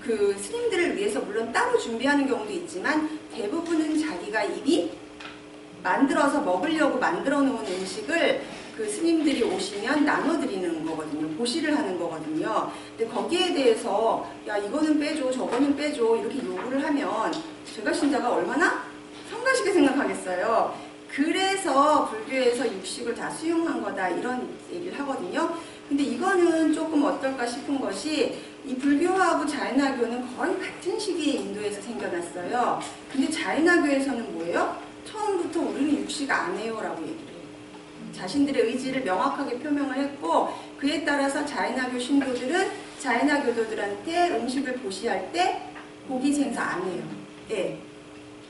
그 스님들을 위해서 물론 따로 준비하는 경우도 있지만 대부분은 자기가 이미 만들어서 먹으려고 만들어 놓은 음식을 그 스님들이 오시면 나눠드리는 거거든요. 보시를 하는 거거든요. 근데 거기에 대해서 야 이거는 빼줘, 저거는 빼줘 이렇게 요구를 하면 제가 신자가 얼마나 성가시게 생각하겠어요. 그래서 불교에서 육식을 다 수용한 거다 이런 얘기를 하거든요. 근데 이거는 조금 어떨까 싶은 것이 이 불교하고 자인화교는 거의 같은 시기에 인도에서 생겨났어요. 근데 자인화교에서는 뭐예요? 처음부터 우리는 육식 안 해요 라고 얘기를 해요. 자신들의 의지를 명확하게 표명을 했고 그에 따라서 자인화교 신도들은 자인화교도들한테 음식을 보시할 때 고기 생사 안 해요. 예.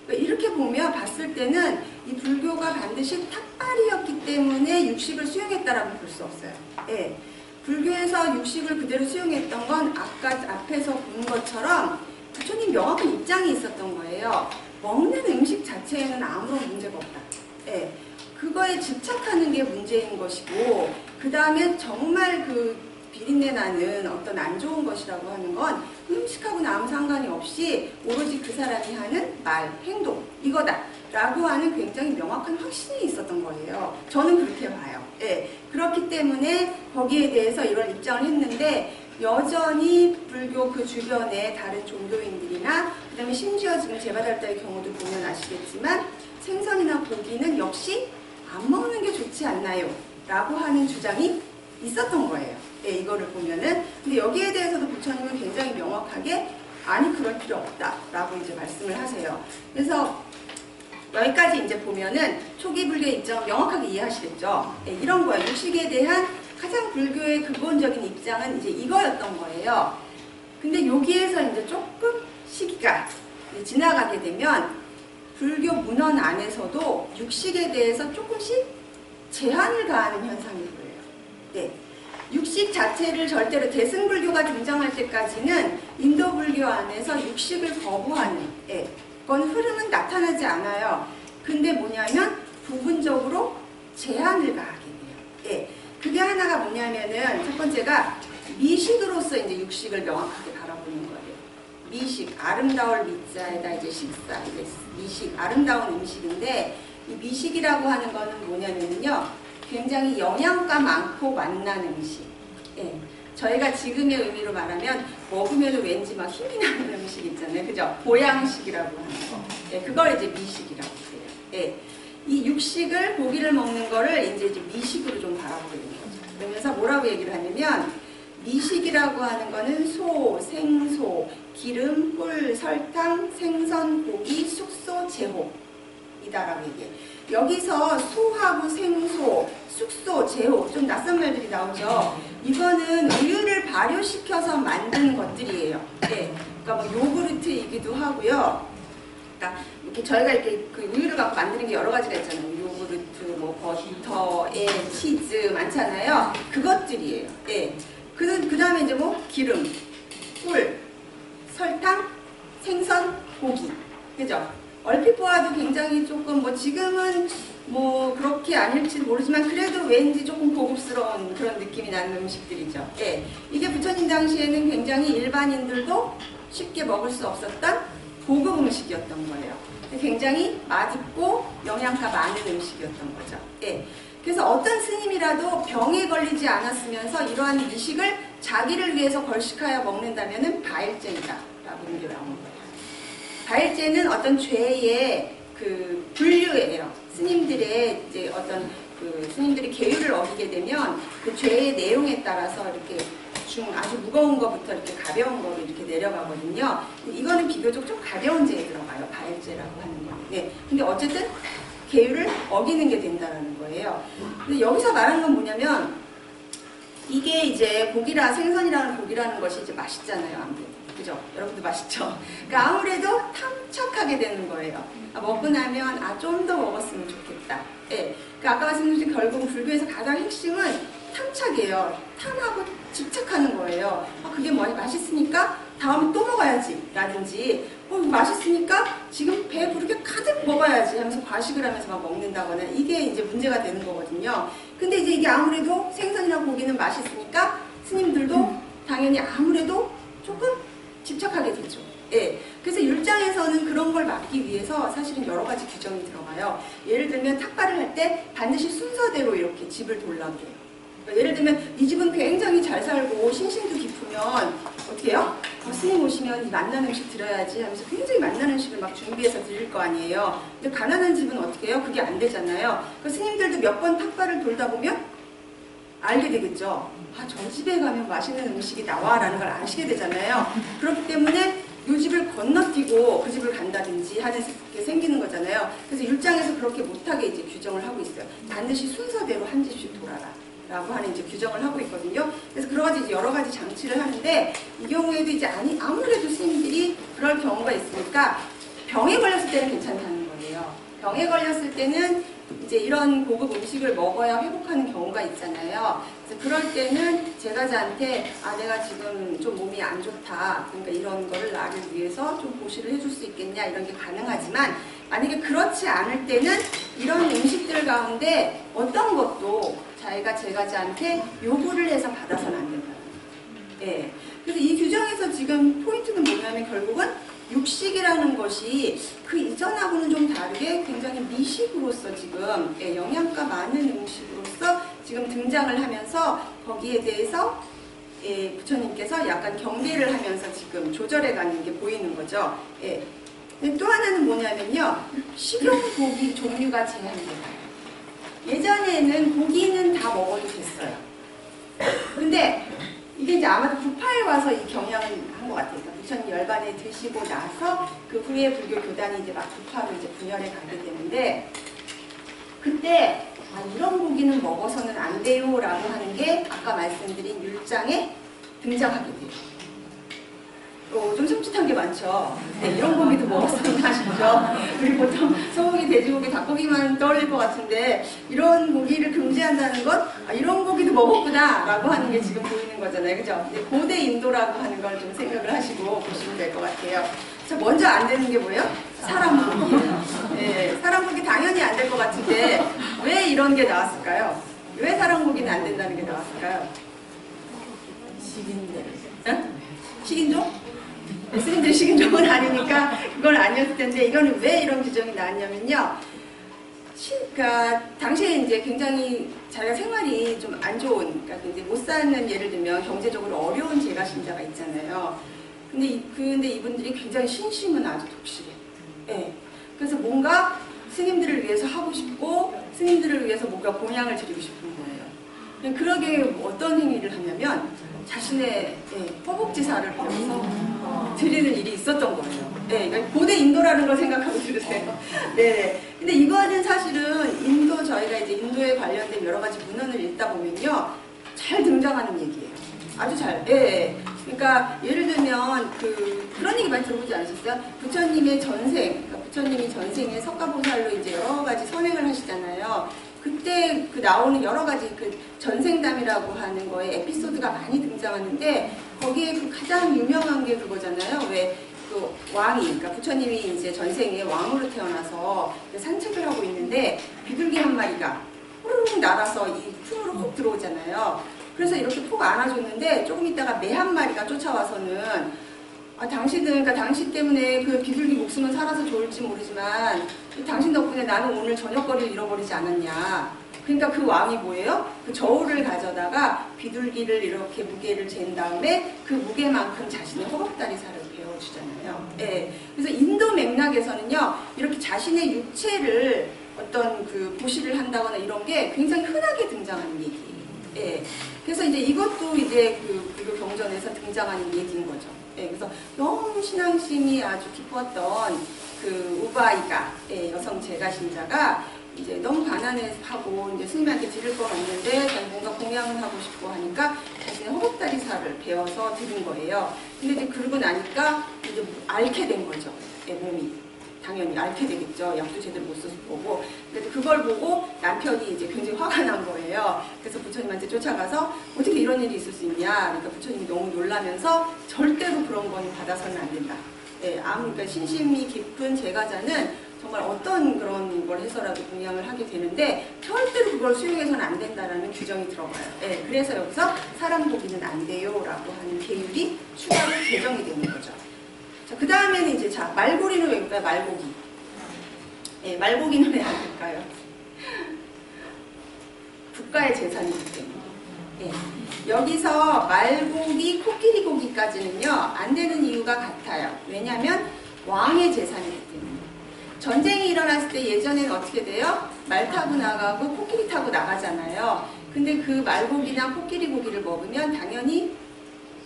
이렇게 보면 봤을 때는 이 불교가 반드시 탁발이었기 때문에 육식을 수용했다라고 볼 수 없어요. 예. 불교에서 육식을 그대로 수용했던 건 아까 앞에서 본 것처럼 부처님 명확한 입장이 있었던 거예요. 먹는 음식 자체에는 아무런 문제가 없다. 예. 그거에 집착하는 게 문제인 것이고 그 다음에 정말 그 비린내 나는 어떤 안 좋은 것이라고 하는 건 음식하고는 아무 상관이 없이 오로지 그 사람이 하는 말, 행동 이거다 라고 하는 굉장히 명확한 확신이 있었던 거예요. 저는 그렇게 봐요. 예. 그렇기 때문에 거기에 대해서 이런 입장을 했는데 여전히 불교 그 주변에 다른 종교인들이나 그 다음에 심지어 지금 제바달다의 경우도 보면 아시겠지만 생선이나 고기는 역시 안 먹는 게 좋지 않나요? 라고 하는 주장이 있었던 거예요. 예, 이거를 보면은. 근데 여기에 대해서도 부처님은 굉장히 명확하게 아니 그럴 필요 없다 라고 이제 말씀을 하세요. 그래서 여기까지 이제 보면은 초기 불교의 입장을 명확하게 이해하시겠죠. 예, 이런 거예요. 육식에 대한 가장 불교의 근본적인 입장은 이제 이거였던 거예요. 근데 여기에서 이제 조금 시기가 지나가게 되면 불교 문헌 안에서도 육식에 대해서 조금씩 제한을 가하는 현상이 보여요. 네. 육식 자체를 절대로 대승불교가 등장할 때까지는 인도 불교 안에서 육식을 거부하는 그건 흐름은 나타나지 않아요. 근데 뭐냐면 부분적으로 제한을 가하게 돼요. 예. 그게 하나가 뭐냐면은 첫 번째가 미식으로서 이제 육식을 명확하게 바라보는 거예요. 미식, 아름다울 미자에다 이제 식사, 이제 미식, 아름다운 음식인데 이 미식이라고 하는 거는 뭐냐면요. 굉장히 영양가 많고 맛난 음식. 예. 저희가 지금의 의미로 말하면 먹으면 왠지 막 힘이 나는 음식 있잖아요. 그죠? 보양식이라고 하는 거. 예. 그걸 이제 미식이라고 해요. 예. 이 육식을, 고기를 먹는 거를 이제 미식으로 좀 바라보게 되는 거죠. 그러면서 뭐라고 얘기를 하냐면 미식이라고 하는 거는 소, 생소, 기름, 꿀, 설탕, 생선, 고기, 숙소, 제호 이다라고 얘기해요. 여기서 소하고 생소, 숙소, 제호 좀 낯선 말들이 나오죠. 이거는 우유를 발효시켜서 만든 것들이에요. 네. 그러니까 뭐 요구르트이기도 하고요. 그러니까 이렇게 저희가 이렇게 그 우유를 갖고 만드는 게 여러 가지가 있잖아요. 요구르트, 뭐 버터, 치즈 많잖아요. 그것들이에요. 네. 그 다음에 이제 뭐 기름, 꿀, 설탕, 생선, 고기. 그죠? 얼핏 보아도 굉장히 조금 뭐 지금은 뭐 그렇게 아닐지 모르지만 그래도 왠지 조금 고급스러운 그런 느낌이 나는 음식들이죠. 예. 이게 부처님 당시에는 굉장히 일반인들도 쉽게 먹을 수 없었던 고급 음식이었던 거예요. 굉장히 맛있고 영양가 많은 음식이었던 거죠. 예. 그래서 어떤 스님이라도 병에 걸리지 않았으면서 이러한 미식을 자기를 위해서 걸식하여 먹는다면은 바일제이다 라고 얘기 나오는 거예요. 바일제는 어떤 죄의 그 분류예요. 스님들의 이제 어떤 그 스님들이 계율을 어기게 되면 그 죄의 내용에 따라서 이렇게 아주 무거운 것부터 이렇게 가벼운 거로 이렇게 내려가거든요. 이거는 비교적 좀 가벼운 죄에 들어가요. 바일제라고 하는 거. 네. 근데 어쨌든 계율을 어기는 게 된다는 거예요. 근데 여기서 말하는 건 뭐냐면 이게 이제 고기라 생선이라는 고기라는 것이 이제 맛있잖아요. 아무래도. 그죠? 여러분도 맛있죠? 그러니까 아무래도 탐착하게 되는 거예요. 먹고 나면 좀 더 먹었으면 좋겠다. 예. 그러니까 아까 말씀드린 결국 불교에서 가장 핵심은 탐착이에요. 탐하고 집착하는 거예요. 그게 뭐야? 맛있으니까 다음에 또 먹어야지 라든지 맛있으니까 지금 배 부르게 가득 먹어야지 하면서 과식을 하면서 막 먹는다거나 이게 이제 문제가 되는 거거든요. 근데 이제 이게 아무래도 생선이나 고기는 맛있으니까 스님들도 당연히 아무래도 조금 집착하게 되죠. 예. 그래서 율장에서는 그런 걸 막기 위해서 사실은 여러 가지 규정이 들어가요. 예를 들면 탁발을 할 때 반드시 순서대로 이렇게 집을 돌라고 해요. 그러니까 예를 들면 이 집은 굉장히 잘 살고 신심도 깊으면 어떻게 해요? 스님 오시면 이 맛난 음식 드려야지 하면서 굉장히 맛난 음식을 막 준비해서 드릴 거 아니에요. 근데 가난한 집은 어떻게 해요? 그게 안 되잖아요. 그 스님들도 몇 번 탁발을 돌다 보면 알게 되겠죠. 저 집에 가면 맛있는 음식이 나와 라는 걸 아시게 되잖아요. 그렇기 때문에 이 집을 건너뛰고 그 집을 간다든지 하는 게 생기는 거잖아요. 그래서 율장에서 그렇게 못하게 이제 규정을 하고 있어요. 반드시 순서대로 한 집씩 돌아라 라고 하는 이제 규정을 하고 있거든요. 그래서 그런 가지 이제 여러 가지 장치를 하는데 이 경우에도 이제 아무래도 스님들이 그럴 경우가 있으니까 병에 걸렸을 때는 괜찮다는 거예요. 병에 걸렸을 때는 이제 이런 고급 음식을 먹어야 회복하는 경우가 있잖아요. 그래서 그럴 때는 제가자한테 내가 지금 좀 몸이 안 좋다. 그러니까 이런 거를 나를 위해서 좀 보시를 해줄 수 있겠냐 이런 게 가능하지만 만약에 그렇지 않을 때는 이런 음식들 가운데 어떤 것도 자기가 제가자한테 요구를 해서 받아서는 안 된다. 예. 그래서 이 규정에서 지금 포인트는 뭐냐면 결국은 육식이라는 것이 그 이전하고는 좀 다르게 굉장히 미식으로서 지금 영양가 많은 음식으로서 지금 등장을 하면서 거기에 대해서 부처님께서 약간 경계를 하면서 지금 조절해가는 게 보이는 거죠. 또 하나는 뭐냐면요. 식용고기 종류가 제한돼요. 예전에는 고기는 다 먹어도 됐어요. 근데 이게 이제 아마도 부파에 와서 이 경향을 한 것 같아요. 부처님 열반에 드시고 나서 그 후에 불교 교단이 이제 막 부파로 이제 분열해 가게 되는데 그때 이런 고기는 먹어서는 안 돼요 라고 하는 게 아까 말씀드린 율장에 등장하게 돼요. 좀 섬찟한 게 많죠. 이런 고기도 먹었으면 하시죠. 우리 보통 소고기, 돼지고기, 닭고기만 떠올릴 것 같은데 이런 고기를 금지한다는 것, 이런 고기도 먹었구나 라고 하는 게 지금 보이는 거잖아요. 그죠? 고대 인도라고 하는 걸 좀 생각을 하시고 보시면 될 것 같아요. 자, 먼저 안 되는 게 뭐예요? 사람 고기. 사람 고기 당연히 안 될 것 같은데 왜 이런 게 나왔을까요? 왜 사람 고기는 안 된다는 게 나왔을까요? 식인종? 스님들 식인종은 아니니까 그건 아니었을 텐데 이거는 왜 이런 규정이 나왔냐면요. 그러니까 당시에 이제 굉장히 자기가 생활이 좀 안 좋은, 그러니까 이제 못 사는 예를 들면 경제적으로 어려운 제가신자가 있잖아요. 근데 이분들이 굉장히 신심은 아주 독실해. 그래서 뭔가 스님들을 위해서 하고 싶고 스님들을 위해서 뭔가 공양을 드리고 싶은 거예요. 그러게 어떤 행위를 하냐면 자신의 허벅지살을 베어서 드리는 일이 있었던 거예요. 그러니까 고대 인도라는 걸 생각하고 들으세요. 네. 근데 이거는 사실은 저희가 이제 인도에 관련된 여러 가지 문헌을 읽다 보면요. 잘 등장하는 얘기예요. 아주 잘. 그러니까 예를 들면 그런 얘기 많이 들어보지 않으셨어요? 부처님의 전생, 그러니까 부처님이 전생에 석가보살로 이제 여러 가지 선행을 하시잖아요. 그때 나오는 여러 가지 전생담이라고 하는 거에 에피소드가 많이 등장하는데 거기에 가장 유명한 게 그거잖아요. 왜 왕이, 그러니까 부처님이 이제 전생에 왕으로 태어나서 산책을 하고 있는데 비둘기 한 마리가 후루룩 날아서 이 품으로 콕 들어오잖아요. 그래서 이렇게 푹 안아줬는데 조금 있다가 매 한 마리가 쫓아와서는 그러니까 당신 때문에 그 비둘기 목숨은 살아서 좋을지 모르지만 당신 덕분에 나는 오늘 저녁거리를 잃어버리지 않았냐. 그러니까 그 왕이 뭐예요? 그 저울을 가져다가 비둘기를 이렇게 무게를 잰 다음에 그 무게만큼 자신의 허벅다리살을 베어주잖아요. 그래서 인도 맥락에서는요, 이렇게 자신의 육체를 어떤 보시를 한다거나 이런 게 굉장히 흔하게 등장하는 얘기예요. 그래서 이제 이것도 이제 불교 경전에서 등장하는 얘기인 거죠. 그래서 너무 신앙심이 아주 깊었던 우바이가, 여성 제가신자가 이제 너무 가난해하고 이제 스님한테 드릴 거 같는데 뭔가 공양을 하고 싶고 하니까 대신에 허벅다리살을 베어서 드린 거예요. 근데 이제 그러고 나니까 이제 앓게 된 거죠. 예, 몸이. 당연히 앓게 되겠죠. 약도 제대로 못 썼을 거고. 그래서 그걸 보고 남편이 이제 굉장히 화가 난 거예요. 그래서 부처님한테 쫓아가서 어떻게 이런 일이 있을 수 있냐. 그러니까 부처님이 너무 놀라면서 절대로 그런 건 받아서는 안 된다. 예, 그러니까 신심이 깊은 제가자는 정말 어떤 그런 걸 해서라도 공양을 하게 되는데 절대로 그걸 수용해서는 안 된다라는 규정이 들어가요. 예, 그래서 여기서 사람 고기는 안 돼요라고 하는 계율이 추가로 개정이 되는 거죠. 자, 그 다음에는 이제 자 말고리는 왜일까요? 말고기. 예, 말고기는 왜 안 될까요? 국가의 재산이기 때문에. 예, 여기서 말고기, 코끼리 고기까지는요 안 되는 이유가 같아요. 왜냐하면 왕의 재산이기 때문에. 전쟁이 일어났을 때 예전에는 어떻게 돼요? 말 타고 나가고 코끼리 타고 나가잖아요. 근데 그 말고기나 코끼리 고기를 먹으면 당연히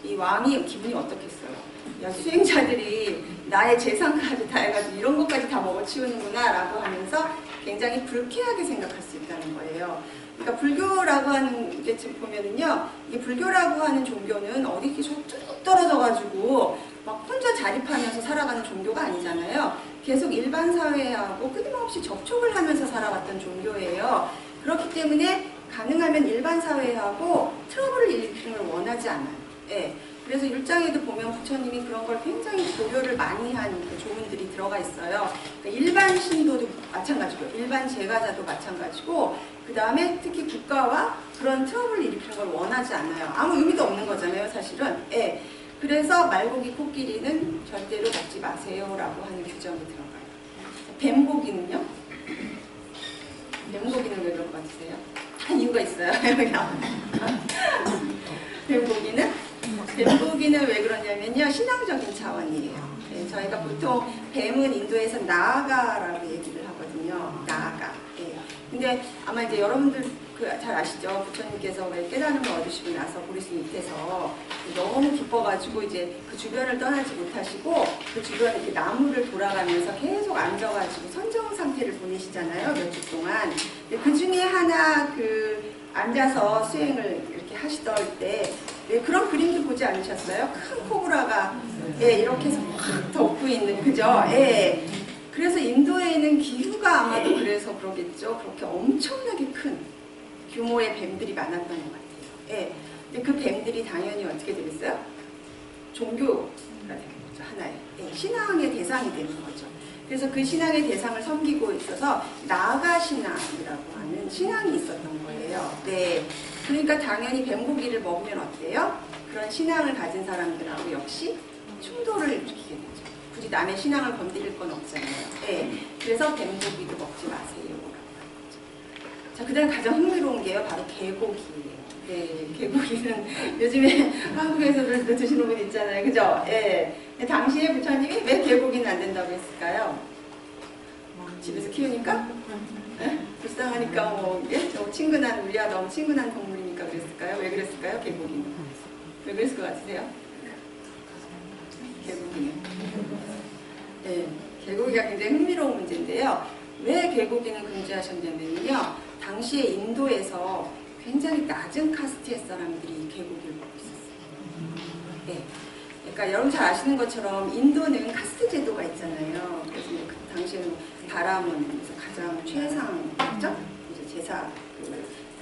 이 왕이 기분이 어떻겠어요? 야, 수행자들이 나의 재산까지 다 해가지고 이런 것까지 다 먹어치우는구나 라고 하면서 굉장히 불쾌하게 생각할 수 있다는 거예요. 그러니까 불교라고 하는 게 지금 보면은요, 이 불교라고 하는 종교는 어디 이렇게 쭉 떨어져가지고 막 혼자 자립하면서 살아가는 종교가 아니잖아요. 계속 일반 사회하고 끊임없이 접촉을 하면서 살아왔던 종교예요. 그렇기 때문에 가능하면 일반 사회하고 트러블을 일으키는 걸 원하지 않아요. 예. 그래서 율장에도 보면 부처님이 그런 걸 굉장히 고려를 많이 한 그 조문들이 들어가 있어요. 그러니까 일반 신도도 마찬가지고, 일반 제가자도 마찬가지고, 그 다음에 특히 국가와 그런 트러블을 일으키는 걸 원하지 않아요. 아무 의미도 없는 거잖아요, 사실은. 예. 그래서 말고기, 코끼리는 절대로 먹지 마세요라고 하는 규정이 들어가요. 뱀고기는요? 뱀고기는 왜 그런 것 같으세요? 한 이유가 있어요. 뱀고기는 왜 그러냐면요, 신앙적인 차원이에요. 네, 저희가 보통 뱀은 인도에서 나아가라고 얘기를 하거든요. 나아가. 네. 근데 아마 이제 여러분들 잘 아시죠? 부처님께서 왜 깨달음을 얻으시고 나서 보리스 밑에서 너무 기뻐가지고 이제 그 주변을 떠나지 못하시고 그 주변에 이렇게 나무를 돌아가면서 계속 앉아가지고 선정 상태를 보내시잖아요. 몇 주 동안. 그 중에 하나 앉아서 수행을 이렇게 하시던 때 그런 그림도 보지 않으셨어요? 큰 코브라가 이렇게 해서 확 덮고 있는, 그죠? 예. 그래서 인도에는 기후가 아마도 그래서 그러겠죠. 그렇게 엄청나게 큰 규모의 뱀들이 많았던 것 같아요. 예. 근데 그 뱀들이 당연히 어떻게 되겠어요? 종교가 되겠죠. 하나의. 예. 신앙의 대상이 되는 거죠. 그래서 그 신앙의 대상을 섬기고 있어서 나가신앙이라고 하는 신앙이 있었던 거예요. 네. 그러니까 당연히 뱀고기를 먹으면 어때요? 그런 신앙을 가진 사람들하고 역시 충돌을 일으키게 되죠. 굳이 남의 신앙을 건드릴 건 없잖아요. 네. 그래서 뱀고기도 먹지 마세요. 자, 그 다음 가장 흥미로운 게요, 바로 개고기예요. 네, 개고기는 요즘에 한국에서 드시는 분 있잖아요. 그죠? 예. 당시에 부처님이 왜 개고기는 안 된다고 했을까요? 집에서 키우니까? 예? 불쌍하니까 뭐, 예? 저 친근한, 우리와 너무 친근한 동물이니까 그랬을까요? 왜 그랬을까요? 개고기는. 왜 그랬을 것 같으세요? 개고기는. 예. 개고기가 굉장히 흥미로운 문제인데요. 왜 개고기는 금지하셨냐면요. 당시에 인도에서 굉장히 낮은 카스트의 사람들이 개고기를 먹고 있었어요. 네. 그러니까 여러분 잘 아시는 것처럼 인도는 카스트 제도가 있잖아요. 그래서 그 당시에는 바라문, 가장 최상이죠. 이제 제사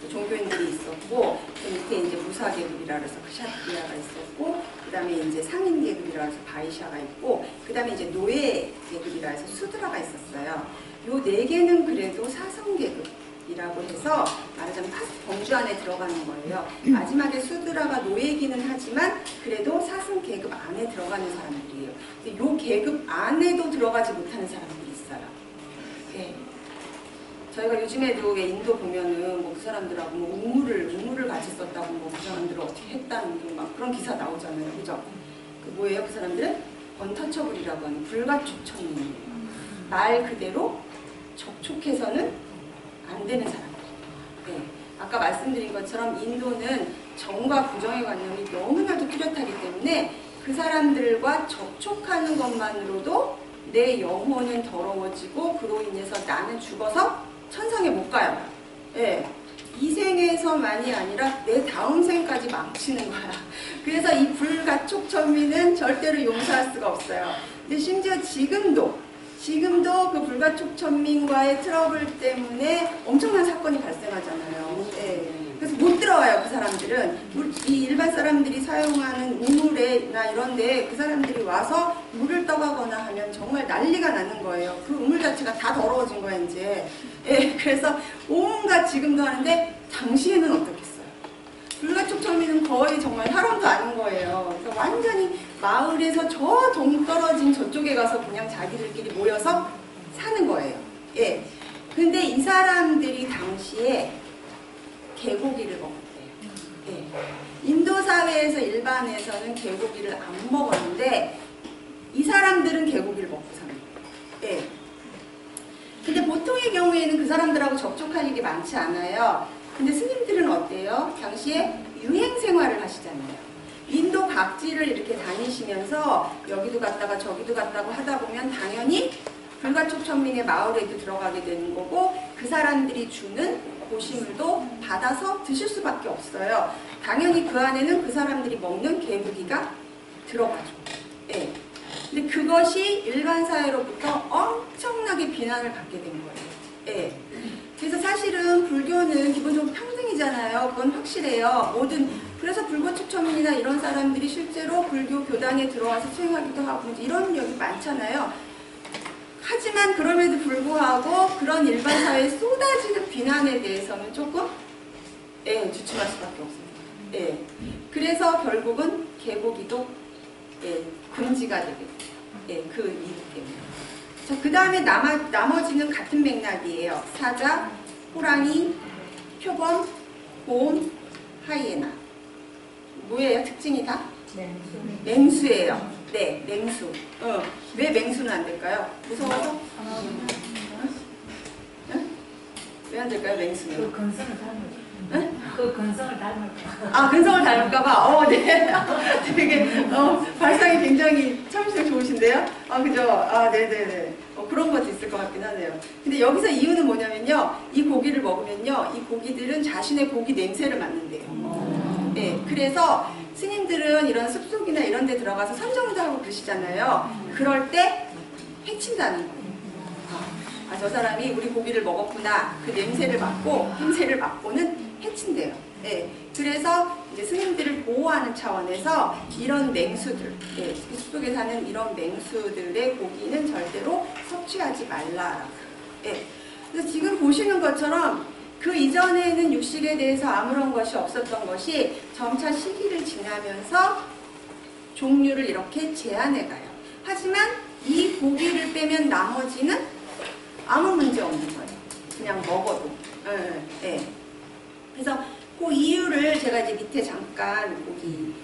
그 종교인들이 있었고, 그 밑에 이제 무사 계급이라 해서 크샤트리아가 있었고, 그 다음에 이제 상인 계급이라 해서 바이샤가 있고, 그 다음에 이제 노예 계급이라 해서 수드라가 있었어요. 요 네 개는 그래도 사성 계급이라고 해서 말하자면 카스트 범주 안에 들어가는 거예요. 마지막에 수드라가 노예이기는 하지만 그래도 사성 계급 안에 들어가는 사람들이에요. 근데 요 계급 안에도 들어가지 못하는 사람들이 있어요. 네. 저희가 요즘에도 왜 인도 보면은 뭐 그 사람들하고 뭐 우물을 같이 썼다고 뭐 그 사람들을 어떻게 했다는 막 그런 기사 나오잖아요. 그죠? 그 뭐예요? 그 사람들은 언터처블이라고 하는 불가촉천이에요. 말 그대로 접촉해서는 안 되는 사람들. 네. 아까 말씀드린 것처럼 인도는 정과 부정의 관념이 너무나도 뚜렷하기 때문에 그 사람들과 접촉하는 것만으로도 내 영혼은 더러워지고 그로 인해서 나는 죽어서 천상에 못 가요. 네. 이 생에서만이 아니라 내 다음 생까지 망치는 거야. 그래서 이 불가촉천민은 절대로 용서할 수가 없어요. 근데 심지어 지금도 그 불가촉천민과의 트러블 때문에 엄청난 사건이 발생하잖아요. 네. 그래서 못 들어와요, 그 사람들은. 이 일반 사람들이 사용하는 우물에나 이런데 그 사람들이 와서 물을 떠가거나 하면 정말 난리가 나는 거예요. 그 우물 자체가 다 더러워진 거야, 이제. 예, 그래서 온갖 지금도 하는데 당시에는 어떻겠어요? 불가촉천민은 거의 정말 사람도 아닌 거예요. 그래서 완전히 마을에서 저 동 떨어진 저쪽에 가서 그냥 자기들끼리 모여서 사는 거예요. 예. 근데 이 사람들이 당시에 개고기를 먹었대요. 예. 인도 사회에서 일반에서는 개고기를 안 먹었는데 이 사람들은 개고기를 먹고 사는 거예요. 예. 근데 보통의 경우에는 그 사람들하고 접촉할 일이 많지 않아요. 근데 스님들은 어때요? 당시에 유행 생활을 하시잖아요. 인도 각지를 이렇게 다니시면서 여기도 갔다가 저기도 갔다가 하다 보면 당연히 불가촉천민의 마을에도 들어가게 되는 거고 그 사람들이 주는 고시물도 받아서 드실 수밖에 없어요. 당연히 그 안에는 그 사람들이 먹는 개고기가 들어가죠. 예. 근데 그것이 일반 사회로부터 엄청나게 비난을 받게 된 거예요. 예. 그래서 사실은 불교는 기본적으로 평등이잖아요. 그건 확실해요. 그래서 불가촉천민이나 이런 사람들이 실제로 불교 교단에 들어와서 수행하기도 하고 이런 여기 많잖아요. 하지만 그럼에도 불구하고 그런 일반 사회에 쏟아지는 비난에 대해서는 조금 주춤할 수밖에 없습니다. 예. 그래서 결국은 개고기도 금지가 되게 돼요. 예, 그 이유 때문에. 자, 그 다음에 나머지는 같은 맥락이에요. 사자, 호랑이, 표범, 곰, 하이에나. 뭐예요? 특징이 다? 맹수예요. 네, 맹수. 왜 맹수는 안 될까요? 무서워서? 왜 안 될까요, 맹수는? 그 근성을 닮을까? 그 근성을 닮을까? 아, 근성을 닮을까봐? 네. 되게, 발상이 굉장히 참으시고 좋으신데요? 그죠? 네네네. 그런 것도 있을 것 같긴 하네요. 근데 여기서 이유는 뭐냐면요. 이 고기를 먹으면요. 이 고기들은 자신의 고기 냄새를 맡는데요. 네. 그래서 스님들은 이런 숲속이나 이런 데 들어가서 선정도 하고 그러시잖아요. 그럴 때 해친다는 거예요. 저 사람이 우리 고기를 먹었구나. 그 냄새를 맡고, 힘새를 맡고는 해친대요. 네. 그래서 이제 스님들을 보호하는 차원에서 이런 맹수들, 숲속에 사는 이런 맹수들의 고기는 절대로 섭취하지 말라라고. 네. 그래서 지금 보시는 것처럼 그 이전에는 육식에 대해서 아무런 것이 없었던 것이 점차 시기를 지나면서 종류를 이렇게 제한해 가요. 하지만 이 고기를 빼면 나머지는 아무 문제 없는 거예요. 그냥 먹어도. 그래서 그 이유를 제가 이제 밑에 잠깐 거기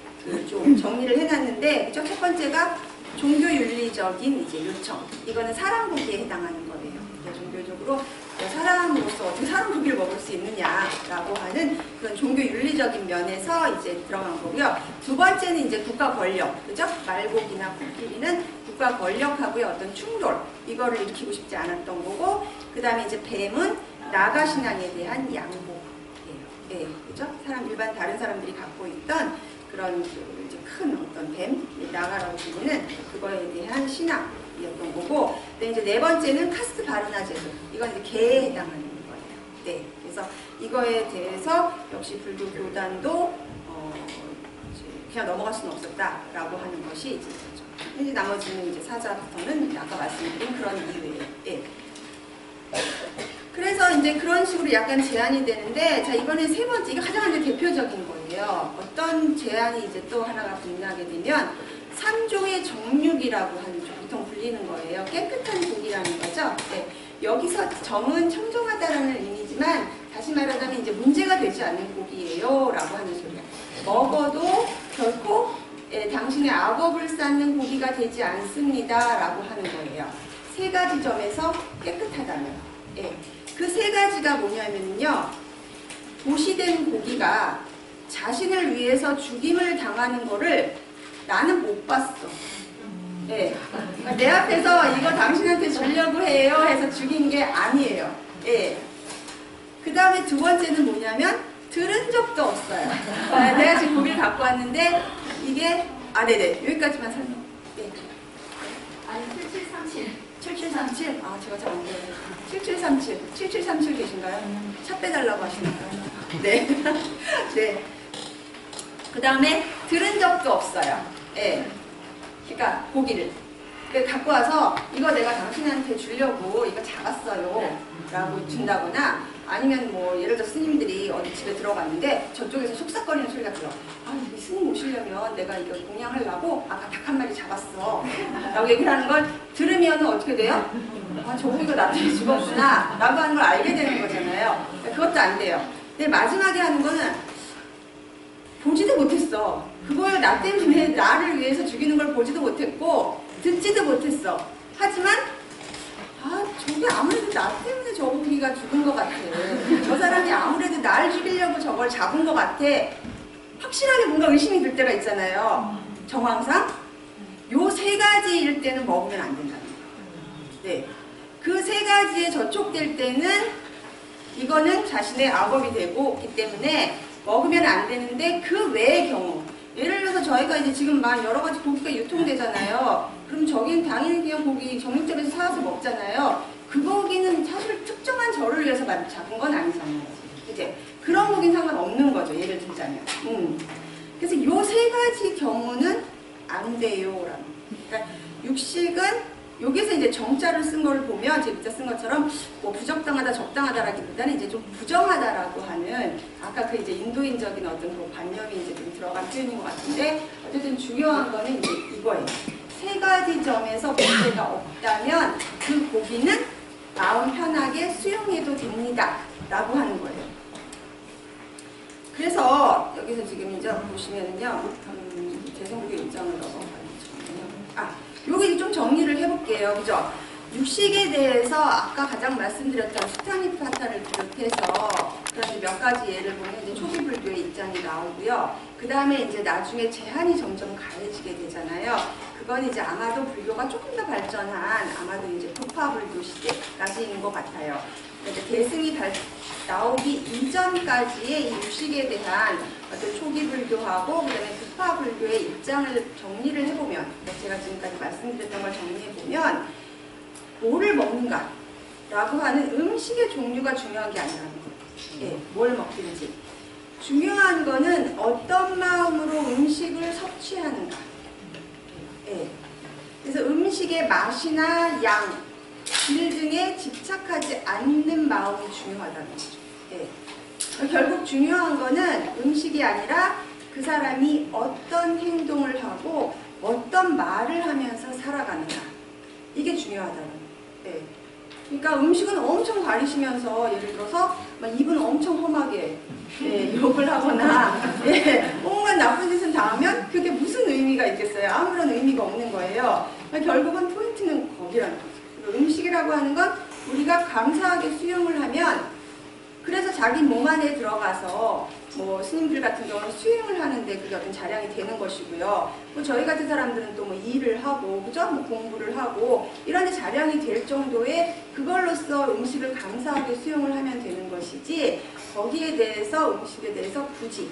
좀 정리를 해놨는데, 첫 번째가 종교윤리적인 이제 요청. 이거는 사람 고기에 해당하는 거예요. 종교적으로 사람으로서 어떻게 사람 고기를 먹을 수 있느냐라고 하는 그런 종교윤리적인 면에서 이제 들어간 거고요. 두 번째는 이제 국가 권력, 그죠? 말고기나 코끼리는 국가 권력하고의 어떤 충돌, 이거를 일으키고 싶지 않았던 거고, 그 다음에 이제 뱀은 나가 신앙에 대한 양보예요. 그죠? 일반 다른 사람들이 갖고 있던 그런 이제 큰 어떤 뱀, 나가라고 불리는 그거에 대한 신앙이었던 거고, 이제 네 번째는 카스트 바르나 제도. 이건 이제 개에 해당하는 거예요. 네. 그래서 이거에 대해서 역시 불교 교단도 그냥 넘어갈 수는 없었다라고 하는 것이 이제 거죠. 이제 나머지는 이제 사자부터는 아까 말씀드린 그런 이유예요. 예. 그래서 이제 그런 식으로 약간 제한이 되는데, 자, 이번에 세 번째, 이게 가장 이제 대표적인 거예요. 어떤 제한이 이제 또 하나가 분나게 되면, 3조의 정육이라고 하는 쪽, 보통 불리는 거예요. 깨끗한 고기라는 거죠. 네. 여기서 정은 청정하다라는 의미지만, 다시 말하자면 이제 문제가 되지 않는 고기예요. 라고 하는 소리예요. 먹어도 결코 당신의 악업을 쌓는 고기가 되지 않습니다. 라고 하는 거예요. 세 가지 점에서 깨끗하다면. 그 세 가지가 뭐냐면요. 도시된 고기가 자신을 위해서 죽임을 당하는 거를 나는 못 봤어. 그러니까 내 앞에서 이거 당신한테 주려고 해요 해서 죽인 게 아니에요. 그 다음에 두 번째는 뭐냐면 들은 적도 없어요. 내가 지금 고기를 갖고 왔는데 이게 네네 여기까지만 설명. 네. 아니 7737. 7737. 제가 잘 안 보여요. 7737. 7737 계신가요? 차 빼달라고 하시나요? 네. 네. 그 다음에 들은 적도 없어요. 예. 그러니까 고기를. 갖고 와서 이거 내가 당신한테 주려고 이거 잡았어요. 라고 준다거나 아니면 뭐 예를 들어 스님들이 어디 집에 들어갔는데 저쪽에서 속삭거리는 소리가 들어. 이 스님 오시려면 내가 이거 공양하려고 아까 닭 한 마리 잡았어. 라고 얘기를 하는 걸 들으면 어떻게 돼요? 저 고기가 나 때문에 죽었구나. 라고 하는 걸 알게 되는 거잖아요. 그것도 안 돼요. 근데 마지막에 하는 거는 보지도 못했어. 그걸 나 때문에 나를 위해서 죽이는 걸 보지도 못했고 듣지도 못했어. 하지만 저게 아무래도 나 때문에 저 고기가 죽은 것 같아. 저 사람이 아무래도 날 죽이려고 저걸 잡은 것 같아. 확실하게 뭔가 의심이 들 때가 있잖아요. 정황상 요 세 가지일 때는 먹으면 안 된다는 거예요. 네. 그 세 가지에 저촉될 때는 이거는 자신의 악업이 되고 있기 때문에 먹으면 안 되는데 그 외의 경우 예를 들어서 저희가 이제 지금 막 여러 가지 고기가 유통되잖아요. 그럼 저긴 당연히 그냥 고기 정육점에서 사와서 먹잖아요. 그 고기는 사실 특정한 저를 위해서 잡은 건 아니잖아요. 이제 그런 고기는 상관없는 거죠. 예를 들자면. 그래서 요 세 가지 경우는 안 돼요라는. 그러니까 육식은 여기서 이제 정자를 쓴 거를 보면 제 밑에 쓴 것처럼 뭐 부적당하다, 적당하다라기보다는 이제 좀 부정하다라고 하는 아까 그 이제 인도인적인 어떤 그 관념이 이제 좀 들어간 표현인 것 같은데 어쨌든 중요한 거는 이제 이거예요. 세 가지 점에서 문제가 없다면 그 고기는 마음 편하게 수용해도 됩니다라고 하는 거예요. 그래서 여기서 지금 이제 보시면은요, 재성국의 입장을 넘어가요. 여기 좀 정리를 해볼게요. 그죠? 육식에 대해서 아까 가장 말씀드렸던 수타니파타를 비롯해서 그다음에 몇 가지 예를 보면 이제 초기 불교의 입장이 나오고요. 그 다음에 이제 나중에 제한이 점점 가해지게 되잖아요. 그건 이제 아마도 불교가 조금 더 발전한 아마도 이제 부파 불교 시대까지인 것 같아요. 그러니까 대승이 나오기 이전까지의 이 육식에 대한 어떤 초기 불교하고 그다음에 부파 불교의 입장을 정리를 해보면 제가 지금까지 말씀드렸던 걸 정리해보면 뭐를 먹는가 라고 하는 음식의 종류가 중요한 게 아니라는 거예요. 예, 뭘 먹든지 중요한 거는 어떤 마음으로 음식을 섭취하는가. 예, 그래서 음식의 맛이나 양, 질 등에 집착하지 않는 마음이 중요하다는 거죠. 예. 결국 중요한 거는 음식이 아니라 그 사람이 어떤 행동을 하고 어떤 말을 하면서 살아가는가. 이게 중요하다는 거예요. 예. 그러니까 음식은 엄청 가리시면서 예를 들어서 막 입은 엄청 험하게 욕을 하거나 온갖 나쁜 짓을 당하면 그게 무슨 의미가 있겠어요? 아무런 의미가 없는 거예요. 결국은 포인트는 거기라는 거죠. 음식이라고 하는 건 우리가 감사하게 수용을 하면 그래서 자기 몸 안에 들어가서 뭐 스님들 같은 경우는 수행을 하는데 그게 어떤 자량이 되는 것이고요. 뭐 저희 같은 사람들은 또 뭐 일을 하고 그죠? 뭐 공부를 하고 이런 데 자량이 될 정도의 그걸로써 음식을 감사하게 수용을 하면 되는 것이지 거기에 대해서 음식에 대해서 굳이